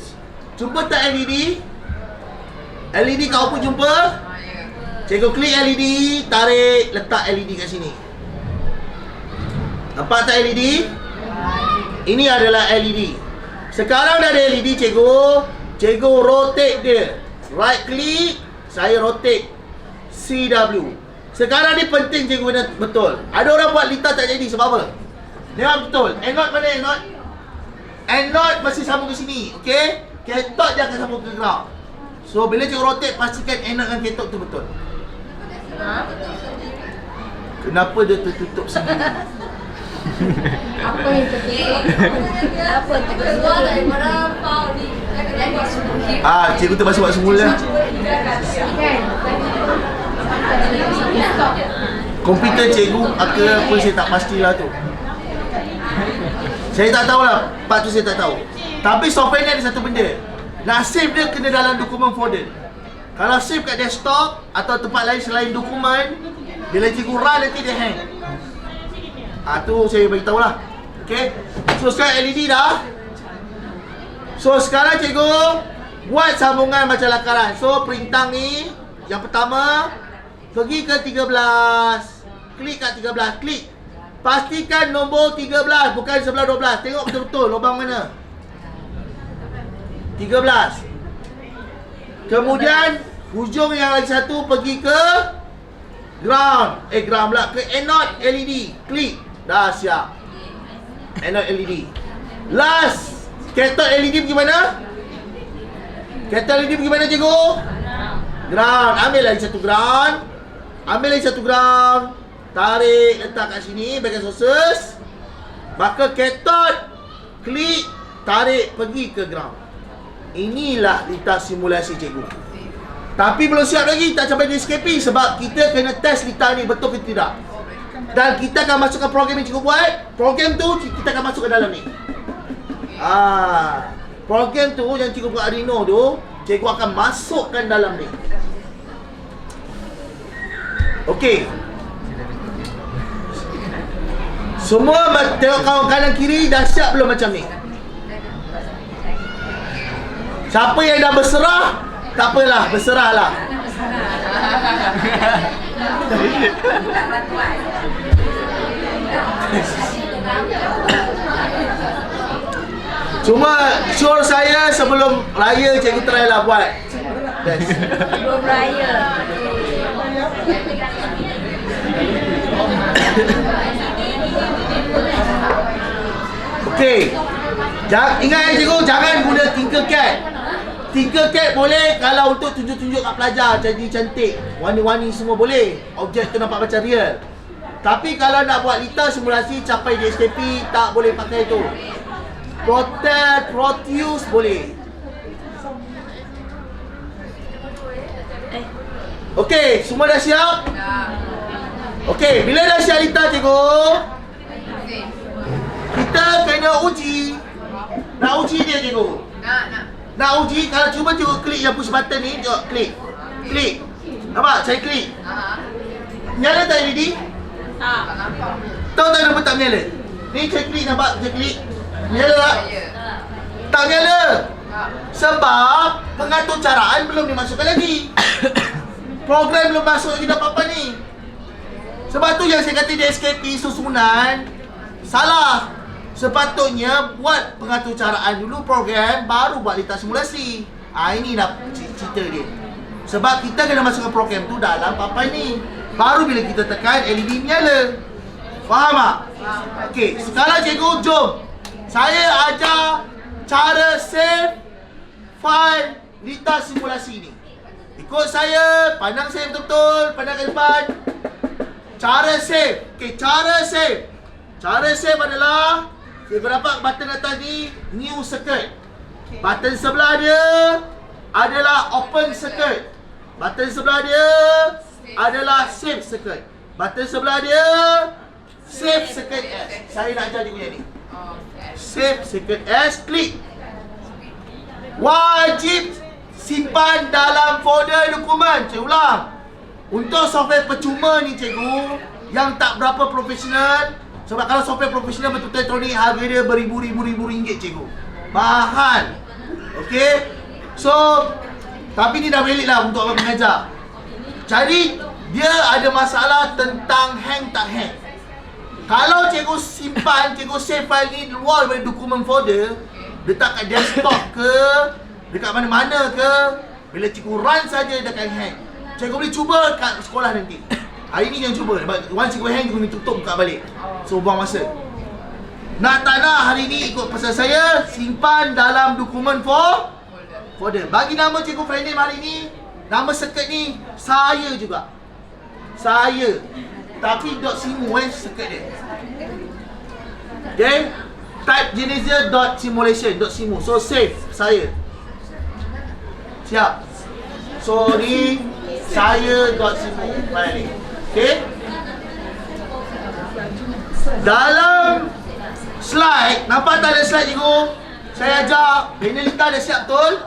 Jumpa tak LED? LED kat output jumpa? Cikgu klik LED, tarik, letak LED kat sini. Nampak tak LED? Ini adalah LED. Sekarang dah ada LED cikgu. Cikgu rotate dia. Right click, saya rotate CW. Sekarang ni penting cikgu kena betul. Ada orang buat lita tak jadi sebab apa? Tengok betul. Anode mana anode? Anode masih sambung ke sini, okey? Cathode dia akan sambung ke ground. So bila cikgu rotate, pastikan anode dan cathode tu betul. Kenapa dia tertutup sendiri? Apa yang tertutup? Apa yang tertutup? Keluar daripada file ni. Cikgu terpaksa buat semula. Komputer cikgu apa saya tak pastilah tu. Saya tak tahulah, part tu saya tak tahu. Tapi software ni ada satu benda. Nak save dia kena dalam dokumen folder. Kalau save kat desktop atau tempat lain selain dokumen, bila cikgu run nanti dia hang. Tu saya beritahu lah. Okay. So sekarang LED dah. So sekarang cikgu buat sambungan macam lakaran. So perintah ni, yang pertama, pergi ke 13. Klik kat 13. Klik. Pastikan nombor 13, bukan sebelah 12. Tengok betul-betul lubang mana. 13. Kemudian hujung yang lagi satu pergi ke ground. Ground pula. Ke anode LED. Klik. Dah siap. Anode LED. Last, cathode LED pergi mana? Cathode LED pergi mana cikgu? Ground. Ambil lagi satu ground. Ambil lagi satu ground. Tarik, letak kat sini bahagian sources. Maka cathode, klik, tarik, pergi ke ground. Inilah lintas simulasi cikgu. Tapi belum siap lagi, tak sampai di escaping. Sebab kita kena test lintas ni betul ke tidak. Dan kita akan masukkan program yang cikgu buat. Program tu kita akan masuk ke dalam ni. Program tu yang cikgu buat Arduino tu, cikgu akan masukkan dalam ni. Okey. Semua tengok kawan kanan kiri dah siap belum macam ni? Siapa yang dah berserah, tak apalah, berserahlah. Cuma sure saya sebelum raya cikgu try lah buat. Best. Sebelum raya. Okey. Ingat cikgu, jangan guna Tinkercad. Tinkercad boleh kalau untuk tunjuk-tunjuk kat pelajar jadi cantik. Warna-warni semua boleh. Objek tu nampak macam real. Tapi kalau nak buat lita simulasi capai DSKP tak boleh pakai tu. Proteus boleh. Okey, semua dah siap? Okey, bila dah siap lita cikgu, kita kena uji. Nak uji dia cikgu. Nak uji, kalau cuba cikgu klik yang push button ni, tengok klik. Klik. Nampak? Saya klik. Nyala tak LED? Tahu tak kenapa tak menyala? Ni saya klik, nampak? Saya klik. Menyala tak? Tak menyala. Sebab pengatur caraan belum dimasukkan lagi. Program belum masuk lagi dapat apa ni. Sebab tu yang saya kata di SKP susunan salah. Sepatutnya buat pengatur caraan dulu program, baru buat lita simulasi. Ini dah cerita dia. Sebab kita kena masukkan program tu dalam papan ni. Baru bila kita tekan LED menyala. Faham tak? Okey, sekarang cikgu jom. Saya ajar cara save file lita simulasi ni. Ikut saya, pandang saya betul-betul, pandang ke depan. Cara save. Okey, cara save. Cara save adalah cikgu dapat button atas ni, new circuit. Button sebelah dia adalah open circuit. Button sebelah dia adalah save circuit. Button sebelah dia save circuit S. Saya nak ajar cikgu yang ni. Save circuit S, klik. Wajib simpan dalam folder dokumen. Saya ulang. Untuk software percuma ni cikgu, yang tak berapa profesional, sebab kalau software profesional betul-betul elektronik, harga dia beribu-ribu ringgit cikgu. Mahal. Okey. So, tapi ni dah valid lah untuk abang mengajar. Jadi, dia ada masalah tentang hang tak hang. Kalau cikgu simpan, cikgu save file ni luar daripada dokumen folder, letak kat desktop ke, dekat mana-mana ke, bila cikgu run saja dia akan hang. Cikgu boleh cuba kat sekolah nanti. Hari ni jangan cuba. Once cikgu hang, cikgu ni tutup buka balik. So, buang masa. Nak tak nak hari ni ikut pesan saya, simpan dalam dokumen folder. Bagi nama cikgu friend name hari ni, nama circuit ni saya juga. Saya. Tapi .simu circuit dia. Okay. Type jenis dia .simulation.simu. So save saya. Siap. So ni saya.simu. Mana ni? Okay. Dalam slide, nampak tak ada slide cikgu? Saya ajar, Benelita dah siap betul?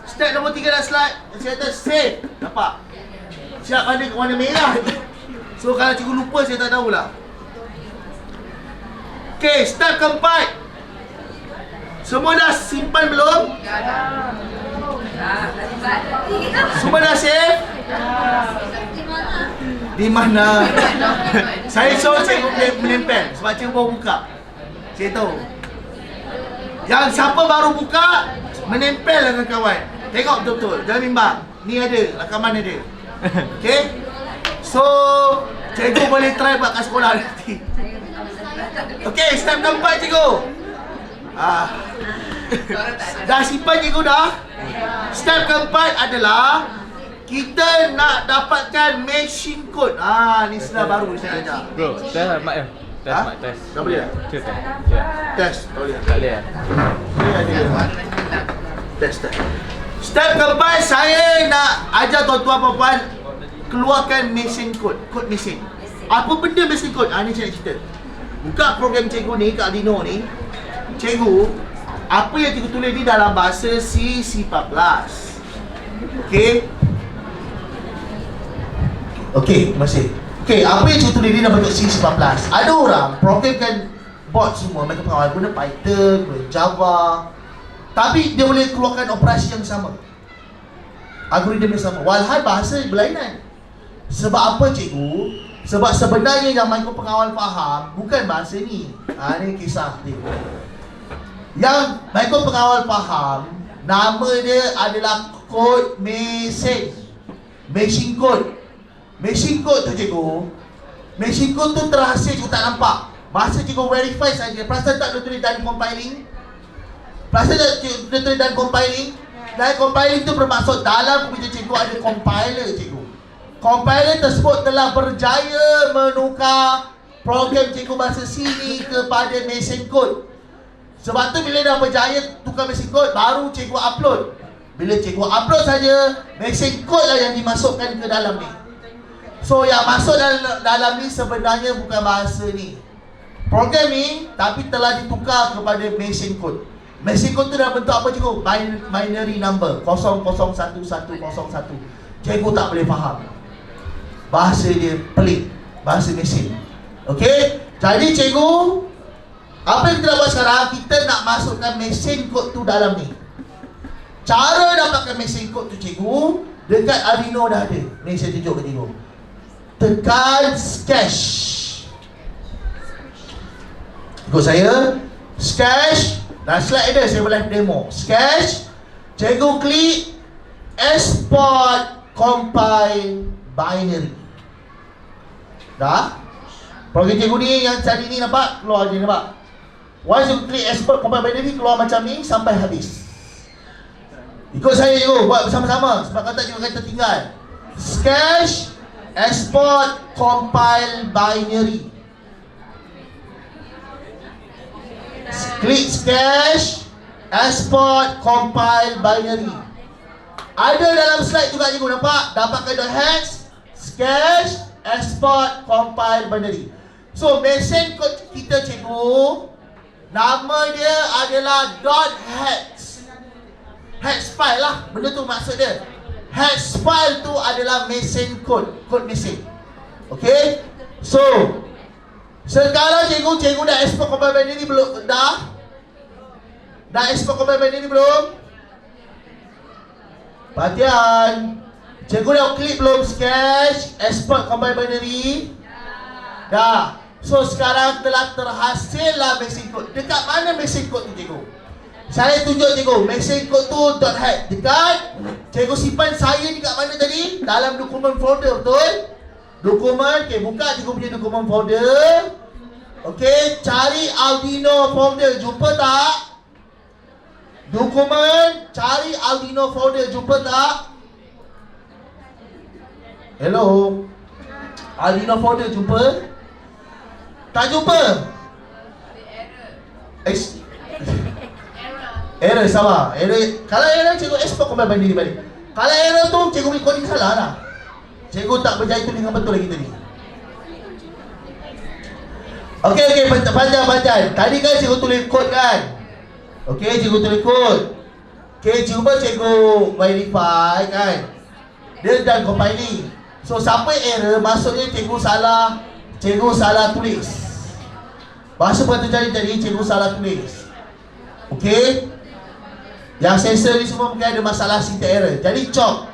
Step nombor 3 dah slide. Saya kata save. Nampak? Siap ada warna merah. So kalau cikgu lupa saya tak tahulah. Okay, step keempat. Semua dah simpan belum? Semua dah save? Di mana? Saya suruh cikgu menempel sebab cikgu baru buka. Saya tahu. Yang siapa baru buka, menempel dengan kawan. Tengok betul-betul, jangan bimbang. Ni ada, rakaman ada. Okay? So, cikgu boleh try buat kat sekolah nanti. Okay, step keempat cikgu. Dah simpan cikgu dah. Step keempat adalah kita nak dapatkan machine code. Ni sudah baru saya ajar. Bro, test mic ya. Test mic, test. Tak boleh tak? Cuba test. Ya. Test, tak boleh. Tak boleh. Test. Step keempat, saya nak ajar tuan-tuan puan-puan keluarkan machine code, code mesin. Apa benda machine code? Ni saya nak cerita. Buka program cikgu ni, kat Arduino ni. Cikgu, apa yang cikgu tulis ni dalam bahasa C, C++. Okey. Okey, masih. Okey, apa yang cikgu tulis ni dalam bentuk C, C++. Ada orang programkan bot semua, mereka pengawal guna Python, guna Java. Tapi dia boleh keluarkan operasi yang sama. Algoritma yang sama. Walhal bahasa berlainan. Sebab apa cikgu? Sebab sebenarnya yang Michael pengawal faham bukan bahasa ni. Ni kisah dia. Yang Michael pengawal faham, nama dia adalah kod mesin. Machine code. Machine code tu cikgu. Machine code tu terhasil cikgu tak nampak. Masa cikgu verify saja. Perasan tak dia tulis dan compiling? Perasan tak dia tulis dan compiling? Dan compiling tu bermaksud dalam komputer cikgu ada compiler cikgu. Compiler tersebut telah berjaya menukar program cikgu bahasa C ni kepada machine code. Sebab tu bila dah berjaya tukar machine code, baru cikgu upload. Bila cikgu upload saja, machine code lah yang dimasukkan ke dalam ni. So yang masuk dalam ni sebenarnya bukan bahasa ni, program ni, tapi telah ditukar kepada machine code. Machine code tu dalam bentuk apa cikgu? Binary number 001101. Cikgu tak boleh faham. Bahasa dia pelik, bahasa mesin. Okey? Jadi cikgu, apa yang kita nak buat sekarang, kita nak masukkan mesin kod tu dalam ni. Cara dapatkan mesin kod tu cikgu, dekat Arduino dah ada. Ni saya tunjuk ke cikgu. Tekan sketch. Ikut saya. Sketch. Dan slide ada, saya boleh demo. Sketch. Cikgu klik export compile binary. Dah? Program cikgu ni yang tadi ni nampak? Keluar je nampak? Once you klik export compile binary, keluar macam ni sampai habis. Ikut saya cikgu, buat bersama-sama. Sebab kata cikgu akan tertinggal. Sketch export compile binary. Klik sketch export compile binary. Ada dalam slide juga cikgu, nampak? Dapatkan .hex sketch export compile binary. So mesin kod kita cikgu, nama dia adalah .hex. Hex file lah, benda tu maksud dia. Hex file tu adalah mesin kod, kod mesin. Okay. So sekarang cikgu dah export compile binary belum? Dah export compile binary belum? Perhatian. Cikgu dah klik belum sketch export compile binary? Dah. So sekarang telah terhasillah mesin kod. Dekat mana mesin kod tu cikgu? Saya tunjuk cikgu, mesin kod tu .hex. Dekat, cikgu simpan saya dekat mana tadi? Dalam dokumen folder, betul? Dokumen, okay, buka cikgu punya dokumen folder. Okay, cari Arduino folder, jumpa tak? Dokumen, cari Arduino folder, jumpa tak? Hello? Arduino folder, jumpa? Tak jumpa? Error, sabar. Error. Kalau error, cikgu export compile binary balik. Kalau error tu, cikgu punya coding salah lah. Cikgu tak berjaya tulis dengan betul lagi tadi. Okey, panjang. Tadi kan cikgu tulis kod kan? Okey, cikgu tulis kod. Okey, cuba cikgu verify kan? Dia dah compiling. So, siapa error, maksudnya cikgu salah tulis. Bahasa pengatur tadi, cikgu salah tulis. Okey? Yang sensor ni semua mungkin ada masalah syntax error. Jadi chop.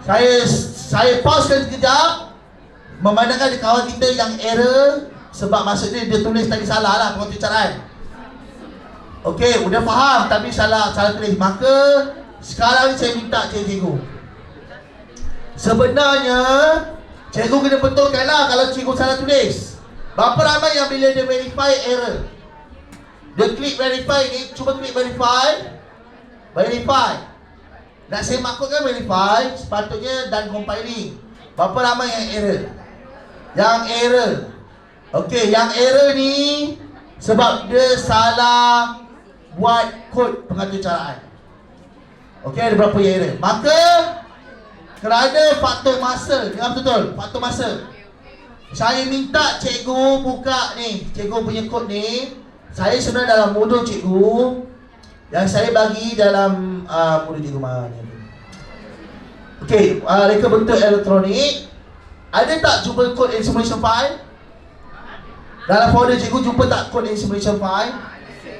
Saya pausekan sekejap, memandangkan kawan kita yang error, sebab maksudnya dia tulis tadi salah lah pengucapan. Okey, udah faham tapi salah tulis. Maka sekarang ni saya minta cikgu. Sebenarnya cikgu kena betulkan lah kalau cikgu salah tulis. Berapa ramai yang bila dia verify error? Dia klik verify ni, cuba klik verify. Nak saya maksudkan verify, sepatutnya dan compiling. Berapa ramai yang error? Yang error. Okey, yang error ni sebab dia salah buat kod pengatur caraan. Okey, ada berapa yang error? Maka kerana faktor masa, dengar betul, faktor masa. Saya minta cikgu buka ni, cikgu punya kod ni. Saya sebenarnya dalam modul cikgu yang saya bagi dalam modul cikgu mana ni. Okey, reka bentuk elektronik. Ada tak jumpa kod instruction file? Dalam folder cikgu jumpa tak kod instruction file?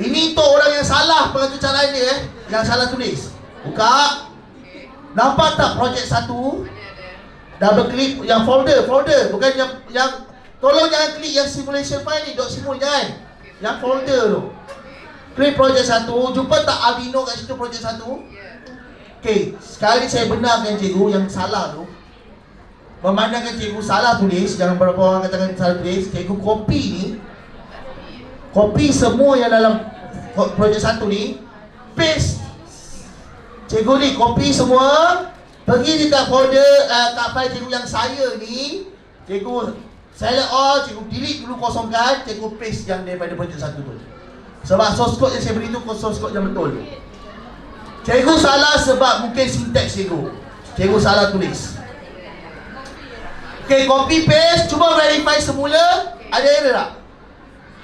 Ini untuk orang yang salah pengatur caraan dia, yang salah tulis. Buka. Nampak tak projek 1? Double klik yang folder, bukan yang tolong jangan klik yang simulation file ni, .simul jangan. Yang folder tu. Klik projek 1, jumpa tak Arduino kat situ projek 1? Okey, sekali saya benarkan cikgu yang salah tu. Memandangkan cikgu salah tulis, jangan beberapa orang katakan salah tulis, cikgu copy ni. Copy semua yang dalam projek 1 ni, paste. Cikgu ni copy semua, pergi dekat folder kat file cikgu yang saya ni, cikgu select all, cikgu delete dulu, kosongkan, cikgu paste yang daripada projek 1 tu. Sebab source code yang saya beri tu source code yang betul. Cikgu salah sebab mungkin sinteks cikgu. Cikgu salah tulis. Okay, copy paste, cuba verify semula. Ada error tak?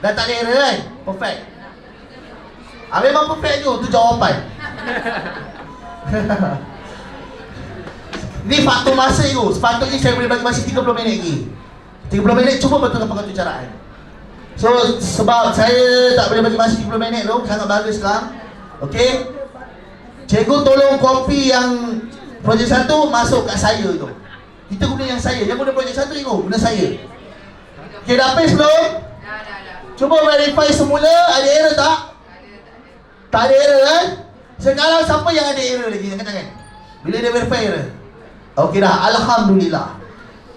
Dah tak ada error kan? Perfect. Memang perfect tu jawapan. Ni faktor masa tu. Sepatutnya saya boleh bagi masa 30 minit lagi. 30 minit cuba betulkan pengacaraan. So, sebab saya tak boleh bagi masa 30 minit tu, sangat bagus sekarang. Okey. Cikgu tolong copy yang projek 1 masuk kat saya tu. Kita guna yang saya. Yang guna projek 1 cikgu, guna saya. Okey, dah paste belum? Dah. Cuba verify semula, ada error tak? Tak ada error kan? Sekarang siapa yang ada error lagi? Angkat tangan. Bila dia verify error? Okey dah, alhamdulillah.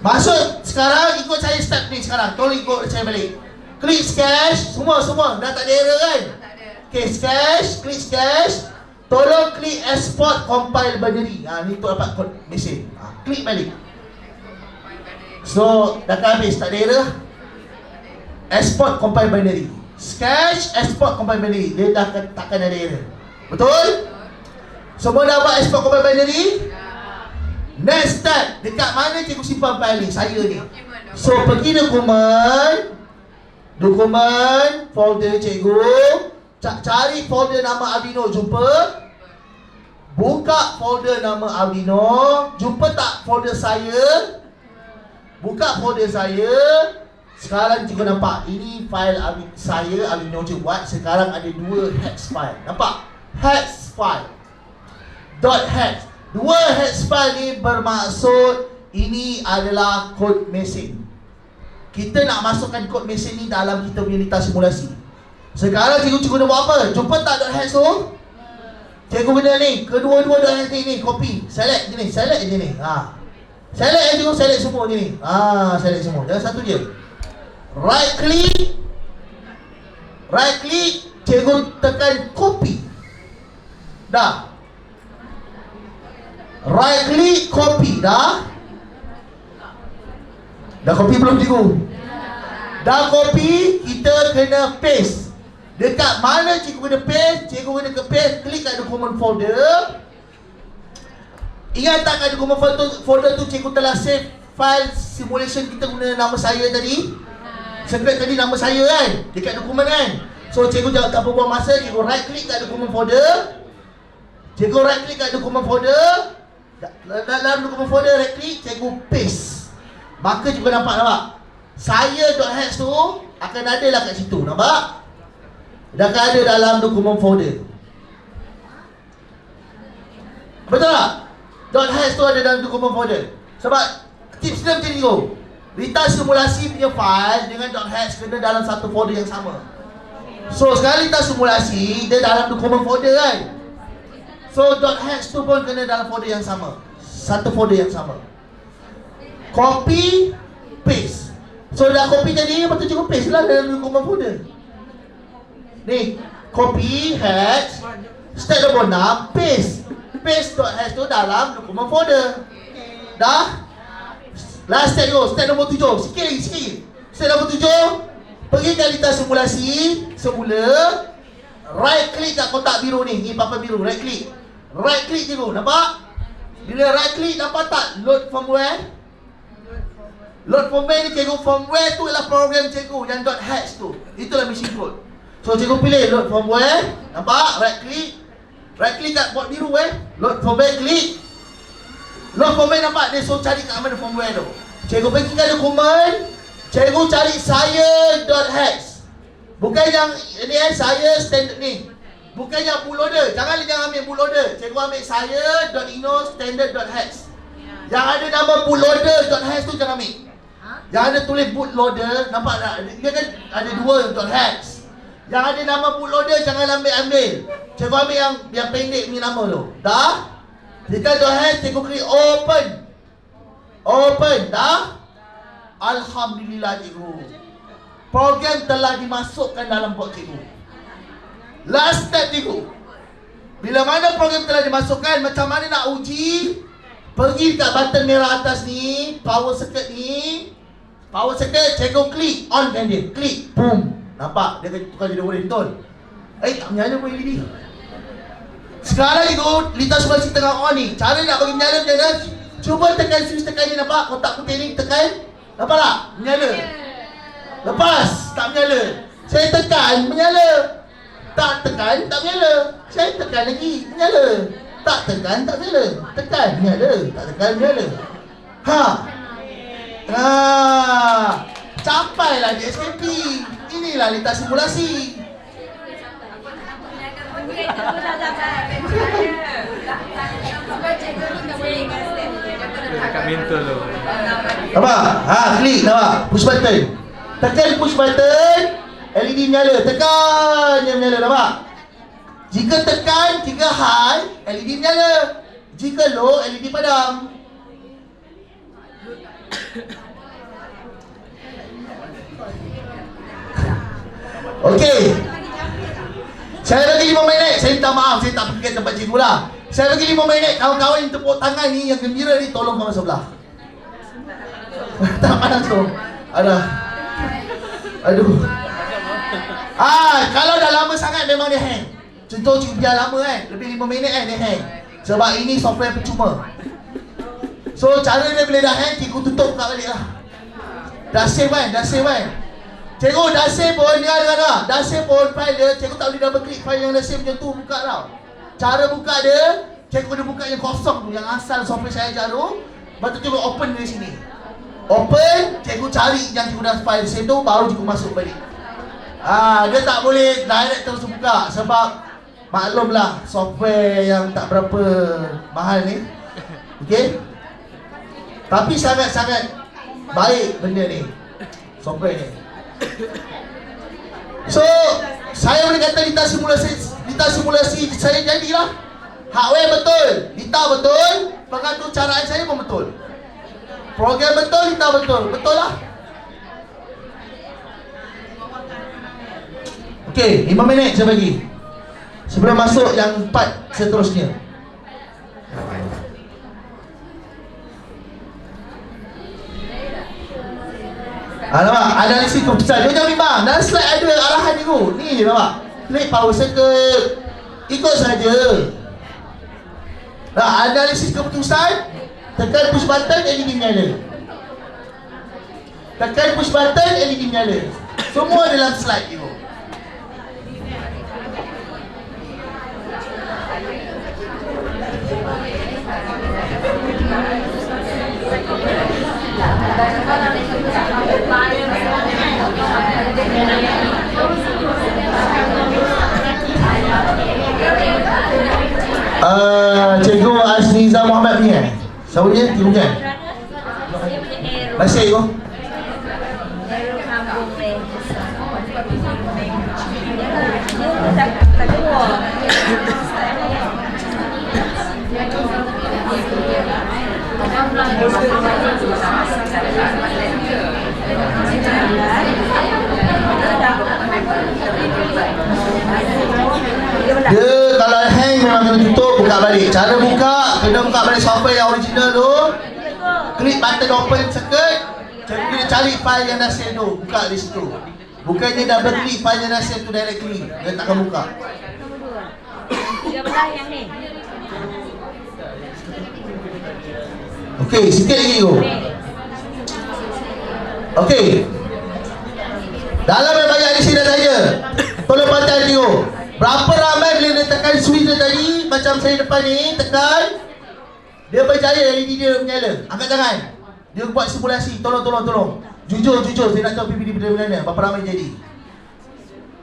Masuk sekarang, ikut saya step ni sekarang. Tolong ikut saya balik. Klik sketch, semua dah tak ada error kan? Tak ada. Okay, sketch, klik sketch. Tolong klik export compile binary. Ni untuk dapat kod mesin. Klik balik. So, dah habis, tak ada error. Export compile binary. Sketch, export compile binary. Dia dah takkan ada error. Betul? Semua dah buat export compile binary? Next step, dekat mana cikgu simpan file ni? Saya ni. So, pergi Dokumen, folder cikgu. Cari folder nama Arduino, jumpa. Buka folder nama Arduino. Jumpa tak folder saya? Buka folder saya. Sekarang cikgu nampak, ini file saya, Arduino cikgu buat. Sekarang ada 2 hex file. Nampak? Hex file. .hex. 2 hex file ni bermaksud ini adalah kod mesin. Kita nak masukkan kod mesin ni dalam kita punya lintas simulasi. Sekarang cikgu nak buat apa? Jumpa tak .hex tu? Cikgu guna ni, kedua-dua .hex ni, copy. Select je ni, select je ni. Select je cikgu, select semua je ni. Select semua, jangan satu je. Right click, cikgu tekan copy. Dah. Right click, copy. Dah copy belum cikgu? Dah copy, kita kena paste. Dekat mana cikgu kena paste? Cikgu kena ke paste, klik kat dokumen folder. Ingat tak kat dokumen folder tu cikgu telah save file simulation kita guna nama saya tadi? Secret tadi nama saya kan? Dekat dokumen kan? So cikgu jangan tak buang masa, cikgu right click kat dokumen folder. Cikgu right click kat dokumen folder. Dalam dokumen folder right click, cikgu paste. Maka cikgu nampak? Saya.hex tu akan ada lah kat situ, nampak? Dah akan ada dalam dokumen folder. Betul tak? .hex tu ada dalam dokumen folder. Sebab tips dia macam ni tu. Lintas simulasi punya file dengan .hex kena dalam satu folder yang sama. So sekarang lintas simulasi dia dalam dokumen folder kan? So .hex tu pun kena dalam folder yang sama. Satu folder yang sama. Copy, paste. So dah copy tadi, lepas tu cikgu paste lah dalam dokumen folder. Ni, copy, hex. Step nombor 6, paste. Paste.hex tu dalam dokumen folder. Dah? Last step tu, step nombor 7. Sikit lagi. Step nombor 7, pergi ke lintas simulasi semula. Right click kat kotak biru ni. Ni papan biru, right click. Right click cikgu, nampak? Bila right click, nampak tak? Load firmware. Load firmware ni cikgu, firmware tu adalah program cikgu yang .hex tu. Itulah machine code. So cikgu pilih load firmware. Nampak? Right click. Right click kat bot biru Load firmware, klik. Load firmware nampak? Dia suruh cari kat mana firmware tu. Cikgu pergi ke dokumen. Cikgu cari saya.hex. Bukan yang ni saya standard ni. Bukan yang bootloader. Jangan ambil bootloader. Cikgu ambil saya.ino standard.hex. Yang ada nama bootloader.hex tu jangan ambil. Yang ada tulis bootloader, nampak tak? Dia kan ada dua .hex. Yang ada nama bootloader jangan ambil. Cikgu ambil yang pendek punya nama tu. Dah? Tekan .hex, cikgu klik open. Open, dah? Alhamdulillah cikgu. Program telah dimasukkan dalam bot cikgu. Last step cikgu. Bila mana program telah dimasukkan, macam mana nak uji? Pergi kat button merah atas ni, power circuit ni. Power circuit, cikgu klik, on kan dia. Klik, boom. Nampak? Dia tukar jadi orange betul. Tak menyala pun LED. Sekarang cikgu, litar simulasi tengah on ni. Cara nak bagi menyala macam mana? Cuba tekan switch, tekan ni, nampak? Kotak putih ni, tekan. Nampak tak? Menyala. Lepas, tak menyala. Saya tekan, menyala. Tak tekan, tak menyala. Saya tekan lagi, menyala. Tak tekan, tak menyala. Tekan, menyala. Tak tekan, menyala. Campailah di SKP. Inilah lintas simulasi. Dekat mental tu. Nampak? Klik, nampak? Push button. Tekan push button, LED menyala. Tekan, dia menyala, nampak? Jika tekan, jika high, LED menyala. Jika low, LED padam. Okey. Saya bagi 5 minit. Saya minta maaf, saya tak pergi ke tempat cikgu lah. Saya bagi 5 minit. Kawan-kawan yang tepuk tangan ni, yang gembira ni, tolong kawan sebelah. Tak panas tu. Aduh. Kalau dah lama sangat memang dia hang. Contoh cikgu biar lama kan, lebih 5 minit kan dia hang. Sebab ini software percuma. So cara dia bila dah hang, cikgu tutup buka balik lah. Dah save kan, Cikgu dah save pun, dengar. Dah save pun file dia, cikgu tak boleh double click file yang dah save macam tu, buka tau. Cara buka dia, cikgu kena buka yang kosong tu, yang asal software saya ajar tu. Lepas tu cikgu open dari sini. Open, cikgu cari yang cikgu dah file save tu, baru cikgu masuk balik. Dia tak boleh direct terus buka sebab maklumlah software yang tak berapa mahal ni. Okey? Tapi sangat-sangat baik benda ni, software ni. So, saya boleh kata lintas simulasi saya jadilah. Hardware betul, litar betul, pengaturcaraan saya pun betul. Program betul, litar betul. Betul lah. Okey, 5 minit saya bagi sebelum masuk yang part seterusnya. Nampak? Analisis keputusan. Dia jangan bimbang. Dalam slide ada arahan ni tu. Ni je nampak. Klik power circuit. Ikut saja. Analisis keputusan. Tekan push button, LED menyala. Tekan push button, LED menyala. Semua dalam slide tu. Cikgu Azniza Muhammad ni siapa dia? Cikgu kan? Masih cikgu? Dia kalau hang memang kena tutup, buka balik. Cara buka, kena buka balik software yang original tu. Klik button open circuit. Cikgu kena cari file yang dah save tu, buka di situ. Bukannya double klik file yang dah save tu directly, dia takkan buka. Dia belah yang ni. Okey, sikit lagi tu. Okey. Dalam yang banyak di sini dah tanya. Tolong pantau tengok. Berapa ramai bila dia tekan switch dia tadi, macam saya depan ni, tekan, dia berjaya LED dia menyala. Angkat tangan. Dia buat simulasi. Tolong. Jujur, saya nak tahu PPD benda mana. Berapa ramai jadi?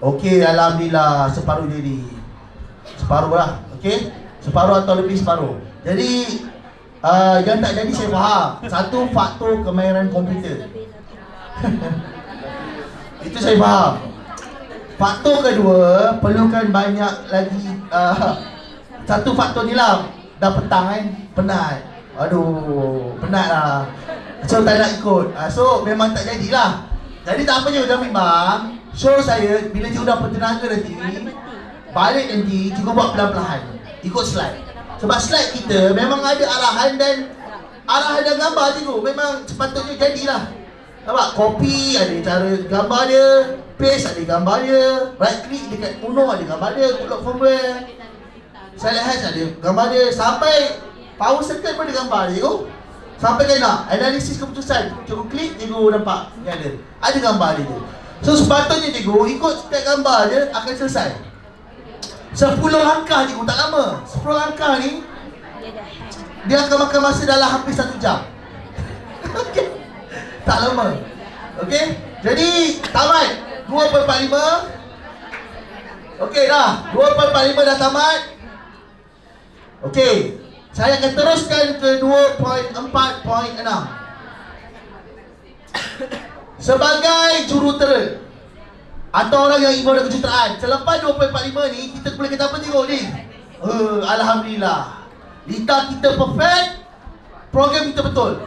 Okey, alhamdulillah separuh jadi. Separuh lah. Okey? Separuh atau lebih separuh. Jadi Yang tak jadi saya faham. Satu, faktor kemahiran komputer. Itu saya faham. Faktor kedua, perlukan banyak lagi satu faktor ni lah. Dah petang kan, penat. Aduh, penat lah. So tak nak ikut. So memang tak jadilah. Jadi tak apa je, dah memang show saya bila cikgu dah bertenaga nanti, balik nanti cikgu buat pelan-pelan, ikut slide. Sebab slide kita memang ada arahan dan gambar cikgu. Memang sepatutnya jadilah. Nampak? Copy ada cara gambar dia, paste ada gambar dia, right click dekat Uno ada gambar dia, Outlook firmware, slide hash ada gambar dia, sampai power circle pun ada gambar dia cikgu. Sampai kena analisis keputusan, cikgu klik, cikgu nampak ni ada gambar dia tu. So sepatutnya cikgu ikut setiap gambar dia akan selesai. 10 langkah cikgu, tak lama. 10 langkah ni dia akan makan masa dalam hampir 1 jam. Okey, tak lama. Okey, jadi tamat 2/45. Okey dah, 2/45 dah tamat. Okey, saya akan teruskan ke 2.4.6. Sebagai jurutera atau orang yang ibu ada kejutaan, selepas 2.45 ni kita boleh kata apa cikgu ni? Alhamdulillah, Lita kita perfect, program kita betul.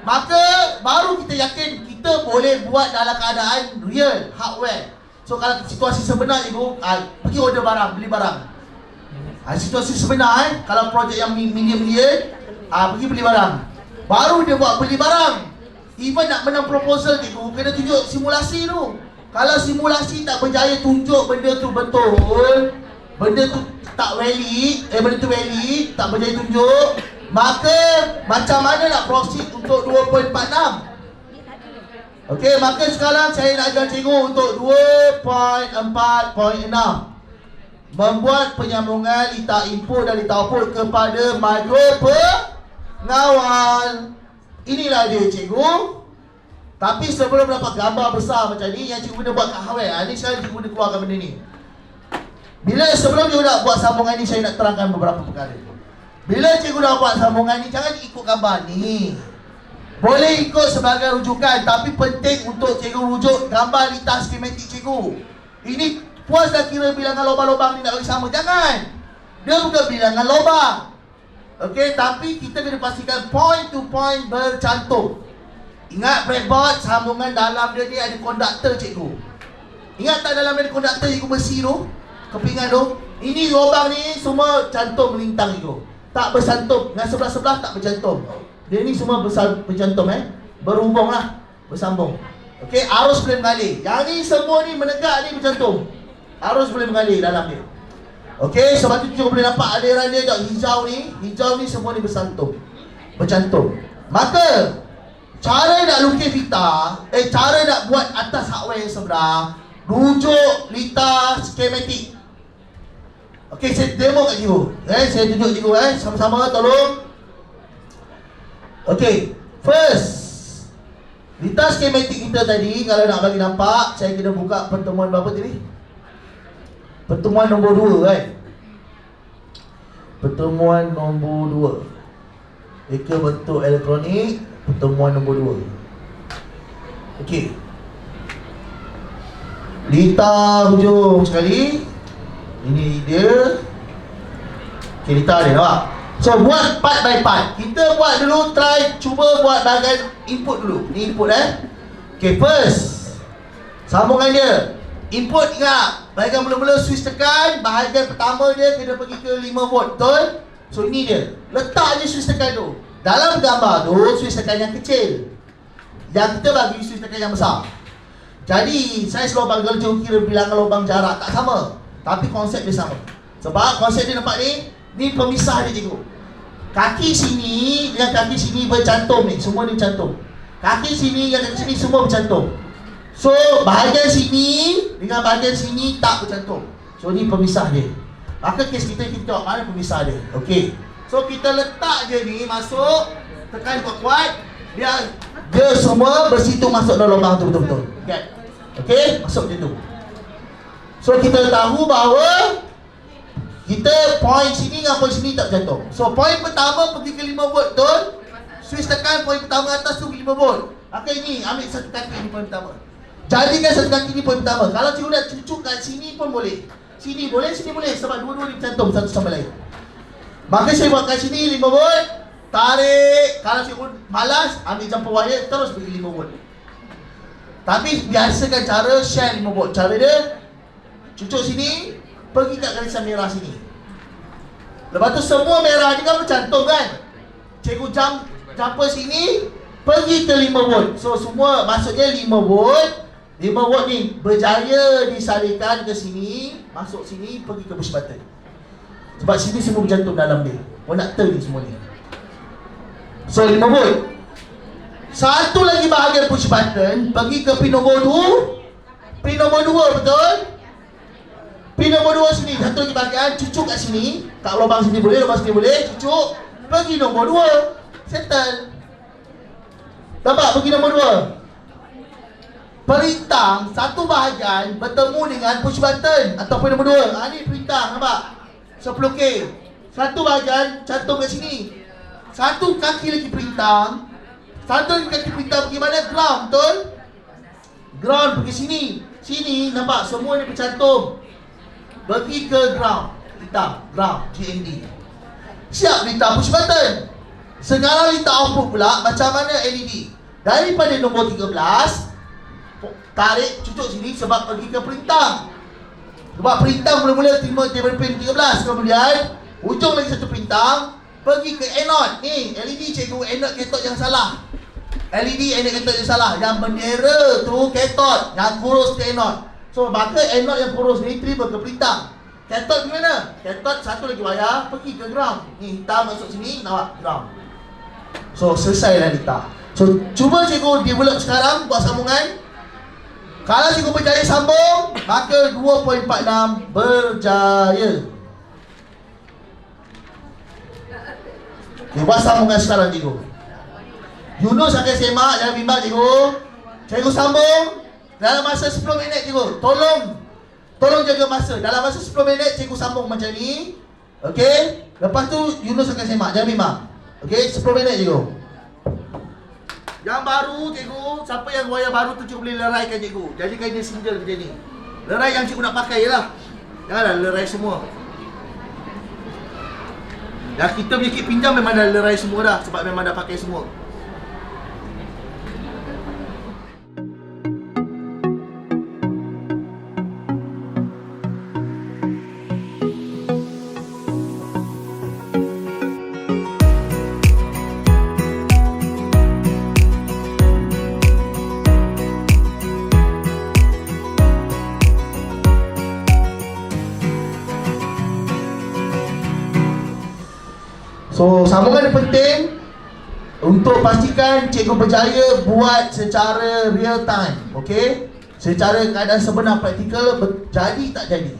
Maka baru kita yakin kita boleh buat dalam keadaan real, hardware. So kalau situasi sebenar cikgu, pergi order barang, beli barang. Situasi sebenar kalau projek yang million, pergi beli barang. Baru dia buat beli barang. Even nak menang proposal cikgu, kena tunjuk simulasi tu. Kalau simulasi tak berjaya tunjuk benda tu betul, benda tu tak valid, benda tu valid, tak berjaya tunjuk, maka macam mana nak proceed untuk 2.46? Okey, maka sekarang saya nak ajar cikgu untuk 2.4.6. Membuat penyambungan lita input dan lita output kepada mikropengawal. Inilah dia cikgu. Tapi sebelum dapat gambar besar macam ni, yang cikgu dah buat kat hardware, ni sekarang cikgu dah keluarkan benda ni. Bila sebelum cikgu nak buat sambungan ni, saya nak terangkan beberapa perkara. Bila cikgu dah buat sambungan ni, jangan ikut gambar ni. Boleh ikut sebagai rujukan, tapi penting untuk cikgu rujuk gambar lita skematik cikgu. Ini puas dah kira bilangan lubang-lubang ni nak bagi sama. Jangan. Dia bukan bilangan lubang. Okey, tapi kita kena pastikan point to point bercantum. Ingat breadboard, sambungan dalam dia ni ada konduktor cikgu. Ingat tak dalam ada konduktor cikgu besi tu? Kepingan tu? Ini lubang ni semua cantum melintang cikgu. Tak bersantum. Dengan sebelah-sebelah tak bercantum. Dia ni semua bercantum berhubung lah. Bersambung. Okey, arus boleh mengalir. Yang ni semua ni menegak ni bercantum. Arus boleh mengalir dalam dia. Okey, sebab tu cikgu boleh nampak aliran dia tak hijau ni. Hijau ni semua ni bersantum. Bercantum. Maka cara nak lukis lita, cara nak buat atas hardware yang sebenar, rujuk lita skematik. Okey, saya demo kat cikgu. Saya tunjuk cikgu sama-sama tolong. Okey, first lita skematik kita tadi, kalau nak bagi nampak, saya kena buka pertemuan berapa tadi? Pertemuan nombor 2 kan? Pertemuan nombor 2. Reka bentuk elektronik, pertemuan nombor 2. Okey. Lita hujung sekali. Ini dia. Okey, lita dia nampak. So buat part by part. Kita buat dulu, cuba buat bahagian input dulu. Ni input Okey, first sambungan dia. Input ingat, bahagian mula-mula switch tekan, bahagian pertama dia kena pergi ke 5 volt, betul? So ini dia. Letak je switch tekan tu. Dalam gambar tu, switch tekan yang kecil. Yang kita bagi switch tekan yang besar. Jadi, saya lubang kalau cikgu kira bilangan lubang jarak tak sama. Tapi konsep dia sama. Sebab konsep dia nampak ni pemisah dia cikgu. Kaki sini dengan kaki sini bercantum ni. Semua ni bercantum. Kaki sini dengan kaki sini semua bercantum. So, bahagian sini dengan bahagian sini tak bercantum. So, ni pemisah dia. Maka kes kita tengok mana pemisah dia. Okey. So, kita letak je ni masuk. Tekan kuat-kuat. Dia semua bersitu masuk dalam lubang tu betul-betul. Okey, masuk je tu. So, kita tahu bahawa Kita point sini dengan point sini tak bercantum. So point pertama pergi ke 5 volt betul. Switch tekan point pertama atas tu ke 5 volt. Maka ini ambil satu kaki ni point pertama. Jadikan satu kaki ni point pertama. Kalau cikgu nak cucuk kat sini pun boleh. Sini boleh, sini boleh. Sebab dua-dua ni bercantum satu sama lain. Maka saya buat kat sini 5 volt. Tarik. Kalau cikgu malas, ambil jumper wire terus pergi 5 volt. Tapi biasakan cara share 5 volt. Cara dia cucuk sini, pergi kat garisan merah sini. Lepas tu semua merah ni kan bercantum kan. Cikgu jumper sini, pergi ke 5 volt. So semua maksudnya 5 volt. 5 volt ni berjaya disalurkan ke sini, masuk sini, pergi ke push button. Sebab sini semua bercantum dalam dia. Konduktor ni semua ni. So 5 volt. Satu lagi bahagian push button, pergi ke pin nombor 2. Pin nombor 2 betul? Pin nombor 2 sini, satu lagi bahagian, cucuk kat sini. Kat lubang sini boleh, lubang sini boleh, cucuk. Pergi nombor 2. Settle. Nampak pergi nombor 2. Perintang satu bahagian bertemu dengan push button ataupun nombor 2. Ni perintang, nampak? 10K. Satu bahagian cantum kat sini. Satu kaki lagi perintang. Satu lagi kaki perintang pergi mana? Ground, betul? Ground pergi sini. Sini, nampak? Semua ni bercantum. Pergi ke ground. Hitam, ground, GND. Siap letak push button. Sekarang letak output pula macam mana LED. Daripada nombor 13, tarik, cucuk sini sebab pergi ke perintang. Sebab perintang mula-mula terima daripada pin 13. Kemudian, ujung lagi satu perintang, pergi ke anode. Ni, LED cikgu, anode katot yang salah. LED anode katot yang salah. Yang bendera tu katot, yang kurus ke anode. So, maka anode yang kurus ni terima ke perintang. Katot di mana? Katot satu lagi wayar, pergi ke ground. Ni, hitam masuk sini, nampak ground. So, selesailah letak. So, cuba cikgu develop sekarang, buat sambungan. Kalau cikgu berjaya sambung, maka 2.46 berjaya. Okay, buat sambungan sekarang cikgu. Yunus akan semak, jangan bimbang cikgu. Cikgu sambung dalam masa 10 minit cikgu. Tolong jaga masa. Dalam masa 10 minit cikgu sambung macam ni. Okey. Lepas tu Yunus akan semak, jangan bimbang. Okey, 10 minit cikgu. Yang baru cikgu, siapa yang wayar baru tu cikgu boleh leraikan cikgu. Jadikan dia single macam ni. Lerai yang cikgu nak pakai je lah. Janganlah lerai semua. Yang kita punya kit pinjam memang dah lerai semua dah. Sebab memang dah pakai semua. So, sambungan yang penting untuk pastikan cikgu berjaya buat secara real time. Okey? Secara keadaan sebenar praktikal jadi tak jadi.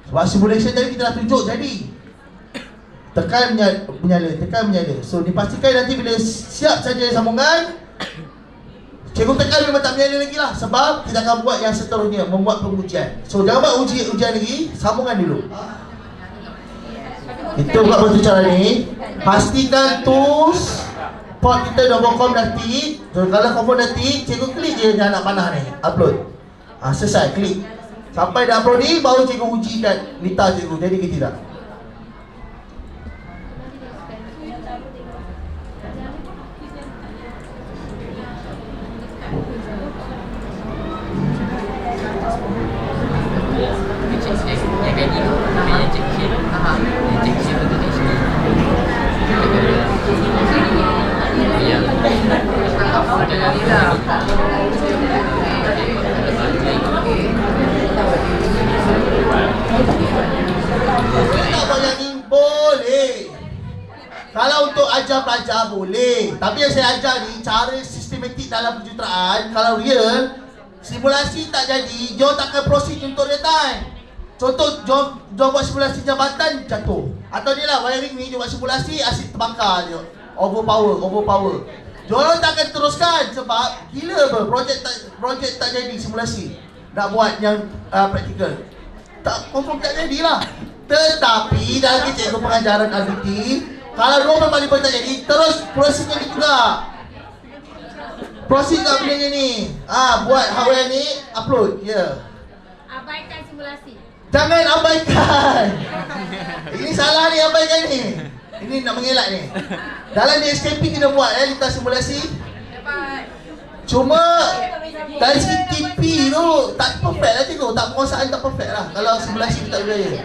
Sebab simulation tadi kita dah tunjuk jadi. Tekan menyala, tekan menyala. So, dipastikan nanti bila siap saja sambungan, cikgu tekan memang tak menyala lagi lah. Sebab kita akan buat yang seterusnya, membuat pengujian. So, jangan buat ujian lagi, sambungan dulu. Itu buat bentuk cara ni. Pastikan tools port kita nombor com dah tick. So, kalau confirm dah tick, cikgu klik je yang nak panah ni, upload. Selesai, klik. Sampai dah upload ni, baru cikgu uji kat lita cikgu, jadi ke tidak. Kalau untuk ajar pelajar boleh. Tapi yang saya ajar ni cara sistematik dalam pencitraan. Kalau real, simulasi tak jadi, dia takkan proceed untuk real time. Contoh, dia buat simulasi jambatan, jatuh. Atau ni lah, wiring ni, dia buat simulasi, asyik terbakar je. Overpower. Dia takkan teruskan sebab gila apa, projek tak jadi simulasi. Nak buat yang praktikal. Tak, confirm tak jadilah. Tetapi dalam cikgu pengajaran RBT, kalau 2.5 tak jadi, terus prosesnya ni juga. Proses tak benda ni. Buat hardware ni, upload. Ya. Abaikan simulasi. Jangan abaikan. Ini salah ni, abaikan ni. Ini nak mengelak ni. Dalam DSKP kita buat lintas simulasi. Dapat. Cuma dari segi TP tu tak perfect lah cikgu. Tak penguasaan tak perfect lah. Kalau simulasi tu tak berjaya.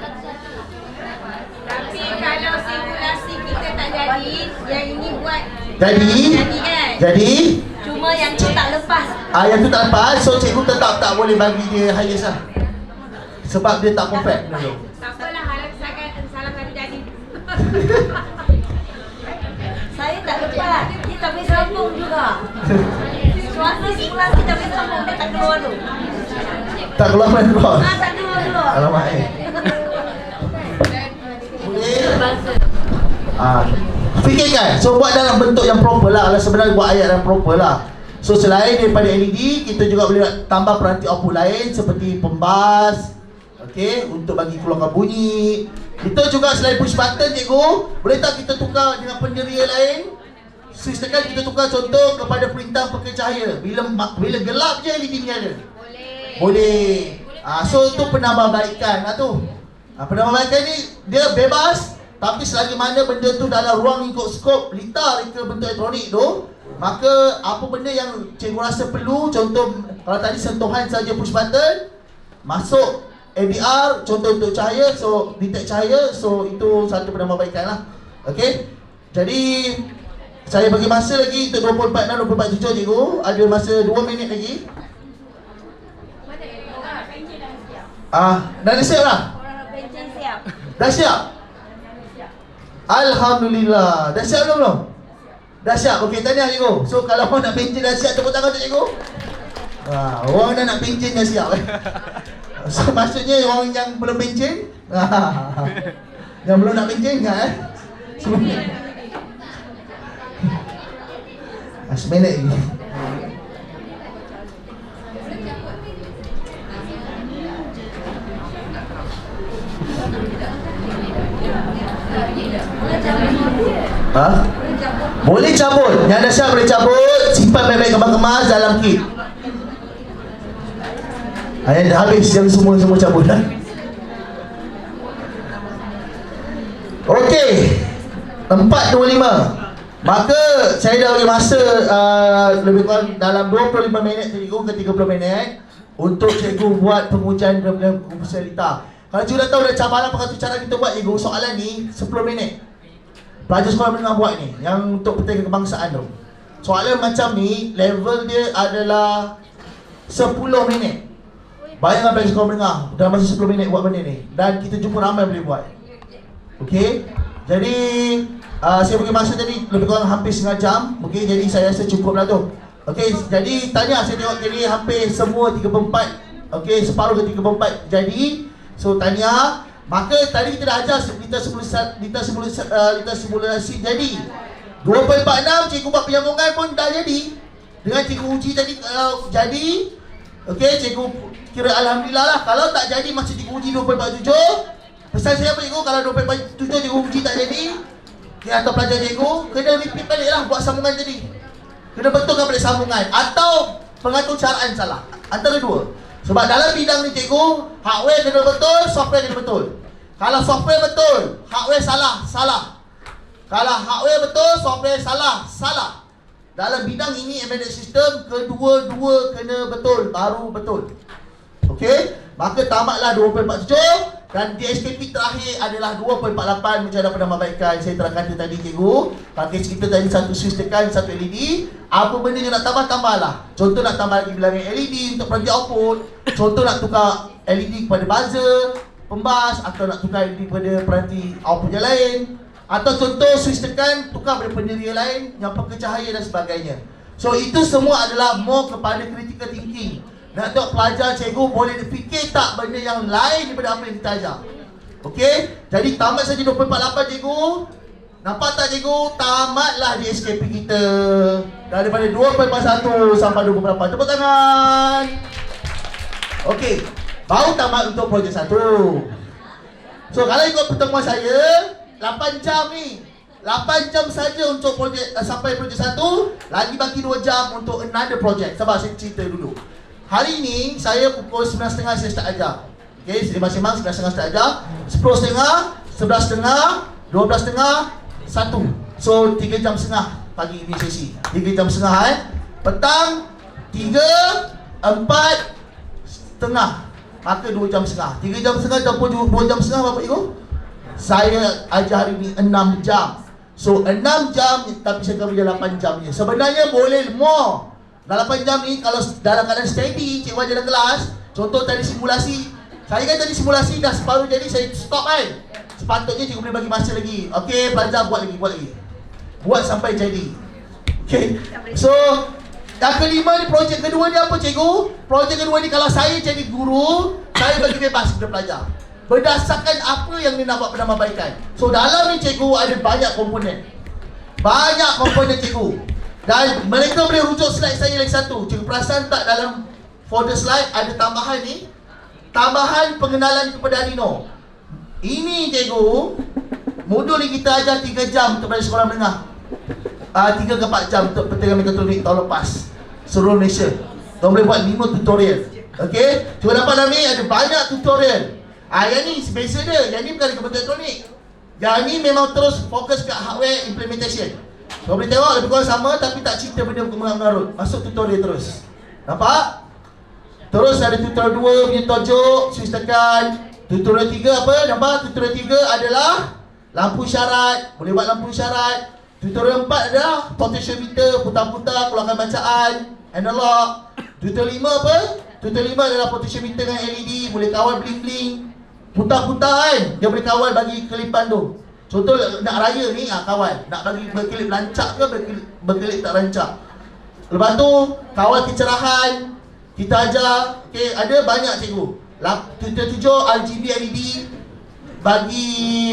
Tapi kalau simulasi kita tak jadi, yang ini buat Jadi kan? Jadi Cuma yang tu tak lepas. yang tu tak lepas. So cikgu tetap tak boleh bagi dia highest lah. Sebab dia tak perfect benda tu. Tak apalah, halang salah satu jadi. Saya tak lepas. Dia tak boleh sambung juga. Suatu simulasi tak boleh sambung. Dia tak keluar tu. Tak keluar mana keluar. Tak keluar dulu. Alamak Boleh. Fikirkan. So buat dalam bentuk yang proper lah. Kalau sebenarnya buat ayat yang proper lah. So selain daripada LED, kita juga boleh tambah peranti output lain seperti pembas. Okey, untuk bagi keluarkan bunyi. Kita juga selain push button cikgu, boleh tak kita tukar dengan penderia lain? Switch tekan kita tukar contoh kepada perintah pakai cahaya. Bila gelap je LED nyala. Boleh. So tu penambahbaikan lah tu. Penambahbaikan ni dia bebas, tapi selagi mana benda tu dalam ruang lingkup skop litar ke bentuk elektronik tu, maka apa benda yang cikgu rasa perlu, contoh kalau tadi sentuhan saja push button, masuk ADR contoh untuk cahaya, so detect cahaya, so itu satu penambahbaikan lah. Okey. Jadi saya bagi masa lagi untuk 24.6, 24.7 cikgu. Ada masa 2 minit lagi. Dah siap lah? Pencen siap. Dah siap? Alhamdulillah. Dah siap belum? Dah siap. Okey, tahniah cikgu. So kalau orang nak pencen dah siap, tepuk tangan untuk cikgu. Orang dah nak pencen dah siap. So maksudnya orang yang belum pencen, yang belum nak pencen kan? Seminit lagi. Boleh cabut. Yang dah siap boleh cabut. Simpan baik-baik kemas-kemas dalam kit. Yang dah habis, yang semua cabut dah. Okey, 4.25. Maka saya dah bagi masa lebih kurang dalam 25 minit cikgu ke 30 minit untuk cikgu buat pengujian dalam komputer litar. Kalau cikgu dah tahu dah cabaran pengatur cara kita buat cikgu, soalan ni 10 minit. Pelajar sekolah menengah buat ni, yang untuk pentingkan kebangsaan tu. Soalan macam ni, level dia adalah 10 minit. Bayangkan pelajar sekolah menengah dalam masa 10 minit buat benda ni. Dan kita jumpa ramai boleh buat. Okey. Jadi saya bagi masa tadi lebih kurang hampir setengah jam. Okey, jadi saya rasa cukup lah tu. Okey, jadi tanya saya tengok jadi hampir semua 3/4. Okey, separuh ke 3/4 jadi. So tanya, maka tadi kita dah ajar lintas simulasi jadi 2.46 cikgu buat penyambungan pun dah jadi. Dengan cikgu uji tadi kalau jadi, okey, cikgu kira alhamdulillah lah. Kalau tak jadi masa cikgu uji 2.47, pesan saya apa cikgu, kalau 2.47 cikgu uji tak jadi, atau pelajar cikgu kena repeat balik lah buat sambungan tadi. Kena betulkan balik sambungan. Atau pengatur caraan salah. Antara dua. Sebab dalam bidang ni cikgu, hardware kena betul, software kena betul. Kalau software betul, hardware salah. Kalau hardware betul, software salah. Dalam bidang ini embedded system, kedua-dua kena betul, baru betul. Okey, maka tamatlah 2.47 dan DSKP terakhir adalah 2.48 macam ada penambahbaikan saya telah kata tadi cikgu. Pakai cerita tadi satu switch tekan, satu LED. Apa benda yang nak tambah-tambahlah. Contoh nak tambah lagi bilangan LED untuk peranti output. Contoh nak tukar LED kepada buzzer, pembas, atau nak tukar LED kepada peranti output yang lain. Atau contoh switch tekan, tukar pada penderia lain yang pakai cahaya dan sebagainya. So itu semua adalah more kepada critical thinking. Nak tengok pelajar cikgu boleh fikir tak benda yang lain daripada apa yang kita ajar. Okey? Jadi tamat saja 2.48 cikgu. Nampak tak cikgu? Tamatlah di SKP kita. Daripada 2.41 sampai 2.8. Tepuk tangan. Okey. Baru tamat untuk projek 1. So kalau ikut pertemuan saya 8 jam ni, 8 jam saja untuk projek sampai projek 1, lagi baki 2 jam untuk another project. Sabar, saya cerita dulu. Hari ni saya pukul 9.30 saya start ajar. Okey, masing-masing 9.30 start ajar, 10.30, 11.30, 12.30, 1. So 3 jam setengah pagi ni sesi. 3 jam setengah Petang 3, 4.30. Maka 2 jam setengah. 3 jam setengah campur 2 jam setengah berapa cikgu? Saya ajar hari ni 6 jam. So 6 jam tapi saya kerja 8 jam je. Sebenarnya boleh more. Dalam 8 jam ni kalau dalam keadaan steady, cikgu ajar dalam kelas. Contoh tadi simulasi. Saya kan tadi simulasi dah separuh jadi saya stop kan. Sepatutnya cikgu boleh bagi masa lagi. Okey, pelajar buat lagi. Buat sampai jadi. Okey. So yang kelima ni, projek kedua ni apa cikgu? Projek kedua ni kalau saya jadi guru, saya bagi bebas kepada pelajar berdasarkan apa yang dia nak buat penambahbaikan. So dalam ni cikgu ada banyak komponen. Banyak komponen cikgu. Dan mereka boleh rujuk slide saya lagi satu. Cikgu perasan tak dalam folder slide ada tambahan ni? Tambahan pengenalan kepada Arduino. Ini cikgu, modul ni kita ajar 3 jam untuk belajar sekolah menengah. 3 ke 4 jam untuk pertengah mekatronik tahun lepas. Seluruh Malaysia. Kita boleh buat 5 tutorial. Okey? Cuba nampak dalam ni ada banyak tutorial. Yang ni beza dia. Yang ni bukan komputer elektronik. Yang ni memang terus fokus ke hardware implementation. Kau boleh tengok lebih kurang sama tapi tak cerita benda mengarut. Masuk tutorial terus. Nampak? Terus ada tutorial 2 punya tajuk, switch tekan. Tutorial 3 apa? Nampak? Tutorial 3 adalah lampu isyarat. Boleh buat lampu isyarat. Tutorial 4 adalah potentiometer, putar-putar, keluarkan bacaan, analog. Tutorial 5 apa? Tutorial 5 adalah potentiometer dengan LED, boleh kawal bling-bling. Putar-putar kan, dia boleh kawal bagi kelipan tu. Contoh nak raya ni, kawal. Nak bagi berkelip lancak ke berkelip tak rancak. Lepas tu, kawal kecerahan. Kita ajar, okay, ada banyak cikgu. Tutorial 7, RGB LED. Bagi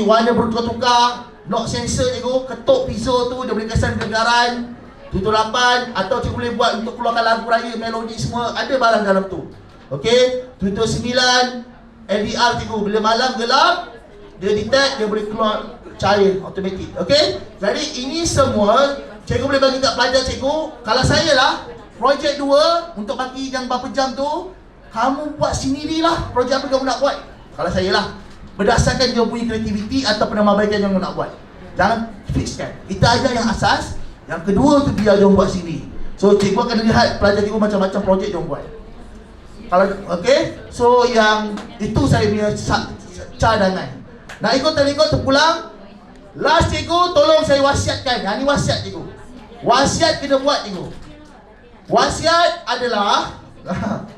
warna bertukar-tukar. Knock sensor cikgu, ketuk piezo tu, dia boleh kesan kegaran. Tutorial 8, atau cikgu boleh buat untuk keluarkan lagu raya, melodi semua. Ada barang dalam tu. Okay, tutorial 9, LDR cikgu, bila malam gelap, dia detect, dia boleh keluar cahaya automatik. Okay, jadi ini semua cikgu boleh bagi kat pelajar cikgu. Kalau saya lah, projek 2 untuk bagi yang berapa jam tu, kamu buat sendirilah projek apa kamu nak buat. Kalau saya lah, berdasarkan dia punya kreativiti atau penambahbaikan yang kamu nak buat. Jangan fixkan. Kita ajar yang asas, yang kedua tu biar dia buat sendiri. So cikgu akan lihat pelajar cikgu macam-macam projek dia buat. Kalau okey, so yang itu saya punya cadangan. Nak ikut tak ikut terpulang. Last cikgu, tolong saya wasiatkan. Yang ni wasiat cikgu. Wasiat kena buat cikgu. Wasiat adalah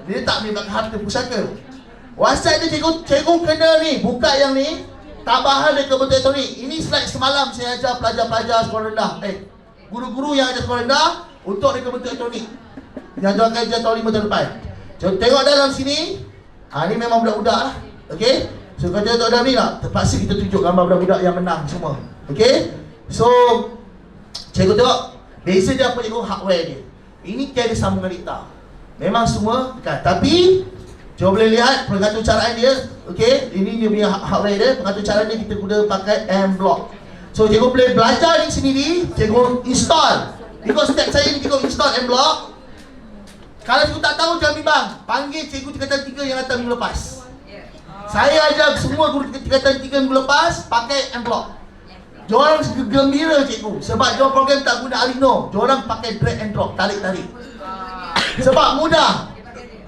dia tak ambil harta pusaka. Wasiat dia cikgu kena ni, buka yang ni, tambahan dari komputer elektronik. Ini slide semalam saya ajar pelajar-pelajar sekolah rendah. Guru-guru yang ajar sekolah rendah untuk dari komputer elektronik. Yang dia akan ajar tahun 5 tahun depan. Tengok dalam sini. Ni memang budak-budak lah. Okey. So kalau tengok dalam ni lah, terpaksa kita tunjuk gambar budak-budak yang menang semua. Okey. So cikgu tengok beza dia apa cikgu, hardware dia. Ini carry sambungan data. Memang semua dekat. Tapi cuba boleh lihat pengatur caraan dia. Okey, ini dia punya hardware dia. Pengatur caraan dia kita guna pakai M-Block. So cikgu boleh belajar ni sendiri. Cikgu install. Ikut step saya ni, cikgu install M-Block. Kalau cikgu tak tahu jangan bimbang. Panggil cikgu tingkatan 3 yang datang minggu lepas. Saya ajar semua guru tingkatan 3 minggu lepas pakai M-Block. Diorang gembira cikgu sebab diorang program tak guna Arduino. Diorang pakai drag and drop, tarik-tarik. Sebab mudah.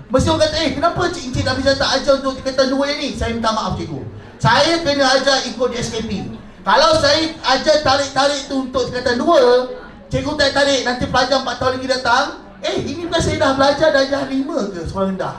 Mesti orang kata, kenapa Encik Nafizah tak ajar untuk tingkatan 2 ni? Saya minta maaf cikgu. Saya kena ajar ikut SKP. Kalau saya ajar tarik-tarik tu untuk tingkatan 2, cikgu tarik-tarik, nanti pelajar 4 tahun lagi datang, ini bukan saya dah belajar darjah 5 ke sekolah rendah?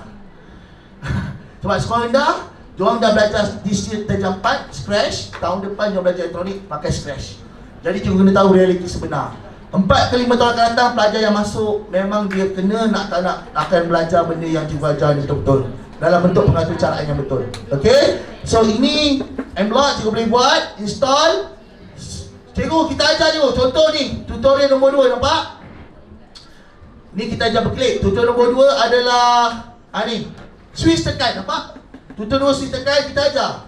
Sebab sekolah rendah, diorang dah belajar district darjah 4, scratch. Tahun depan diorang belajar elektronik, pakai scratch. Jadi cikgu kena tahu realiti sebenar. 4 ke 5 tahun akan datang, pelajar yang masuk memang dia kena nak tak nak akan belajar benda yang cikgu ajar ni betul-betul dalam bentuk pengatur caraan yang betul. Okey? So ini M-Block cikgu boleh buat, install. Cikgu kita ajar cikgu, contoh ni tutorial nombor 2, nampak? Ni kita ajar berklik. Tutorial nombor 2 adalah ni, switch tekan, nampak? Tutorial switch tekan kita ajar.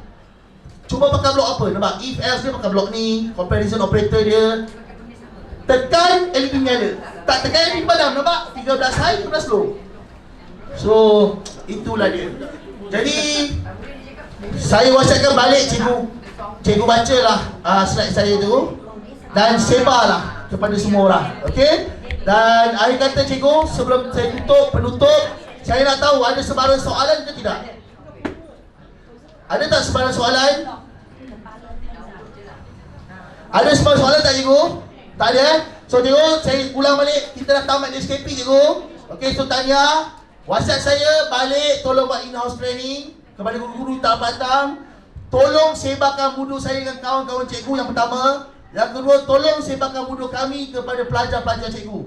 cuba pakai blok apa? Nampak? If else dia pakai blok ni, comparison operator dia. Tekan LED nyala. Tak tekan LED padam, nampak? 13 high, 13 low. So, itulah dia. Jadi, saya wasiatkan balik cikgu. Cikgu bacalah slide saya tu dan sebarlah kepada semua orang. Okey? Dan akhir kata cikgu, sebelum saya penutup, saya nak tahu ada sebarang soalan ke tidak? Ada tak sebarang soalan? Ada sebarang soalan tak cikgu? Tak ada eh? So cikgu, saya ulang balik. Kita dah tamat SKP cikgu. Okey, so tanya. Wasiat saya balik tolong buat in-house training kepada guru-guru tahap batang. Tolong sebarkan budu saya dengan kawan-kawan cikgu yang pertama. Yang kedua, tolong sebarkan budu kami kepada pelajar-pelajar cikgu.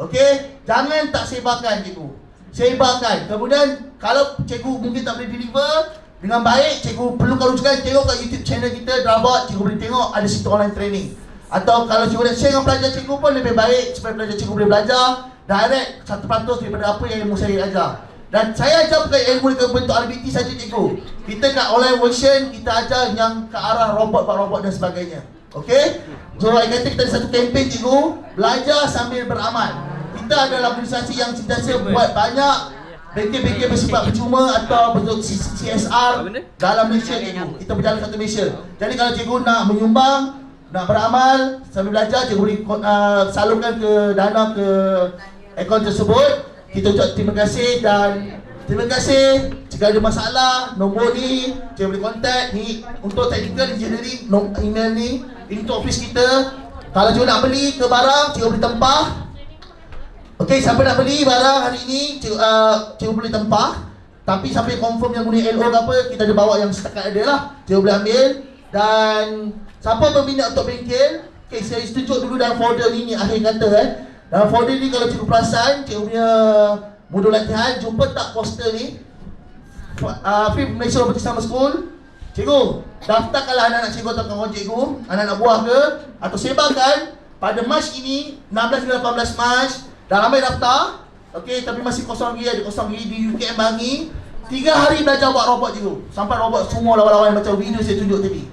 Okey, jangan tak sebarkan cikgu. Sebarkan. Kemudian kalau cikgu mungkin tak boleh deliver dengan baik, cikgu perlukan rujukan, tengok kat YouTube channel kita Drabot, cikgu boleh tengok ada situ online training. Atau kalau cikgu nak share dengan pelajar cikgu pun lebih baik supaya pelajar cikgu boleh belajar direct 100% daripada apa yang ilmu saya ajar. Dan saya ajar bukan ilmu dengan bentuk RBT saja cikgu. Kita kat online version, kita ajar yang ke arah robot dan sebagainya. Okey? So, saya kata kita ada satu kempen cikgu, belajar sambil beramal. Kita adalah organisasi yang sentiasa buat banyak bengkel-bengkel bersifat percuma atau bentuk CSR dalam Malaysia cikgu. Kita berjalan satu Malaysia. Jadi kalau cikgu nak menyumbang, nak beramal sambil belajar, cikgu boleh salurkan ke dana ke akaun tersebut. Kita ucap terima kasih dan terima kasih. Jika ada masalah, nombor ni cikgu boleh kontak ni untuk technical engineering, email ni. Ini untuk office kita. Kalau cikgu nak beli ke barang, cikgu boleh tempah. Okey, siapa nak beli barang hari ini, cikgu boleh tempah. Tapi sampai confirm yang guna LO ke apa, kita ada bawa yang setakat ada lah. Cikgu boleh ambil. Dan siapa berminat untuk bengkel, okey, saya tunjuk dulu dalam folder ni akhir kata dalam folder ni kalau cikgu perasan, cikgu punya modul latihan, jumpa tak poster ni? Free Malaysia Robotics Summer School. Cikgu, daftarkanlah anak-anak cikgu atau kawan cikgu, anak-anak buah ke, atau sebarkan pada Mac ini, 16 hingga 18 Mac. Dah ramai daftar. Okey, tapi masih kosong lagi, ada kosong lagi di UKM Bangi. 3 hari belajar buat robot cikgu. Sampai robot semua lawan-lawan macam video saya tunjuk tadi.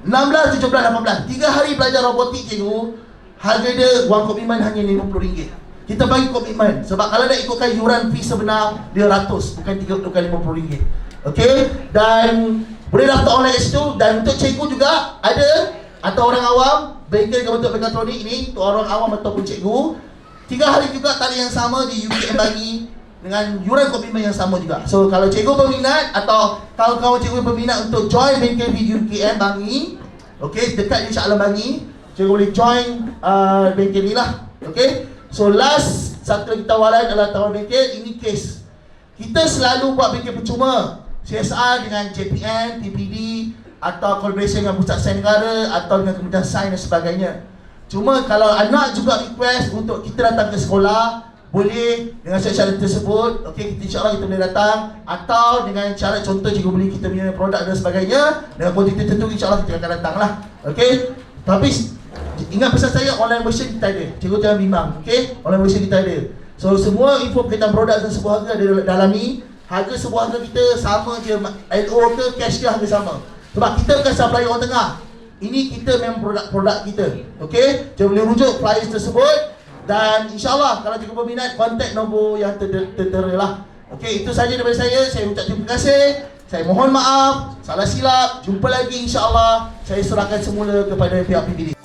16, 17, 18. 3 hari belajar robotik cikgu. Harga dia, wang komitmen hanya RM50. Kita bagi komitmen. Sebab kalau nak ikutkan yuran fee sebenar, dia 100, bukan RM50. Okey? Dan boleh daftar online kat situ. Dan untuk cikgu juga ada, atau orang awam, bengkel ke bentuk mekatronik ini, untuk orang awam ataupun cikgu. 3 hari juga tali yang sama di UKM Bangi dengan yuran komitmen yang sama juga. So kalau cikgu berminat atau kawan-kawan cikgu berminat untuk join bengkel di UKM Bangi, okey, dekat di Shah Alam Bangi, cikgu boleh join bengkel ni lah. Okey. So last satu kita tawaran adalah tawaran bengkel. Ini case kita selalu buat bengkel percuma, CSR dengan JPN, TPD atau collaboration dengan Pusat Sains Negara atau dengan Kementerian Sains dan sebagainya. Cuma kalau anak juga request untuk kita datang ke sekolah, boleh dengan syarat-syarat tersebut. Okey, insya-Allah kita boleh datang. Atau dengan syarat contoh cikgu beli kita punya produk dan sebagainya, dengan kuantiti tertentu insya-Allah kita akan datang lah. Okey. Tapi ingat pesan saya, online version kita ada. Cikgu jangan bimbang. Okey, online version kita ada. So semua info berkaitan produk dan sebuah harga ada dalam ni. Harga sebuah harga kita sama je, LO ke cash ke harga sama. Sebab kita bukan supplier orang tengah. Ini kita memang produk kita. Okey, cikgu boleh rujuk flyers tersebut. Dan insyaAllah kalau cikgu berminat, kontak nombor yang tertera lah. Okey, itu saja daripada saya. Saya ucap terima kasih. Saya mohon maaf, salah silap. Jumpa lagi insyaAllah. Saya serahkan semula kepada pihak PBD.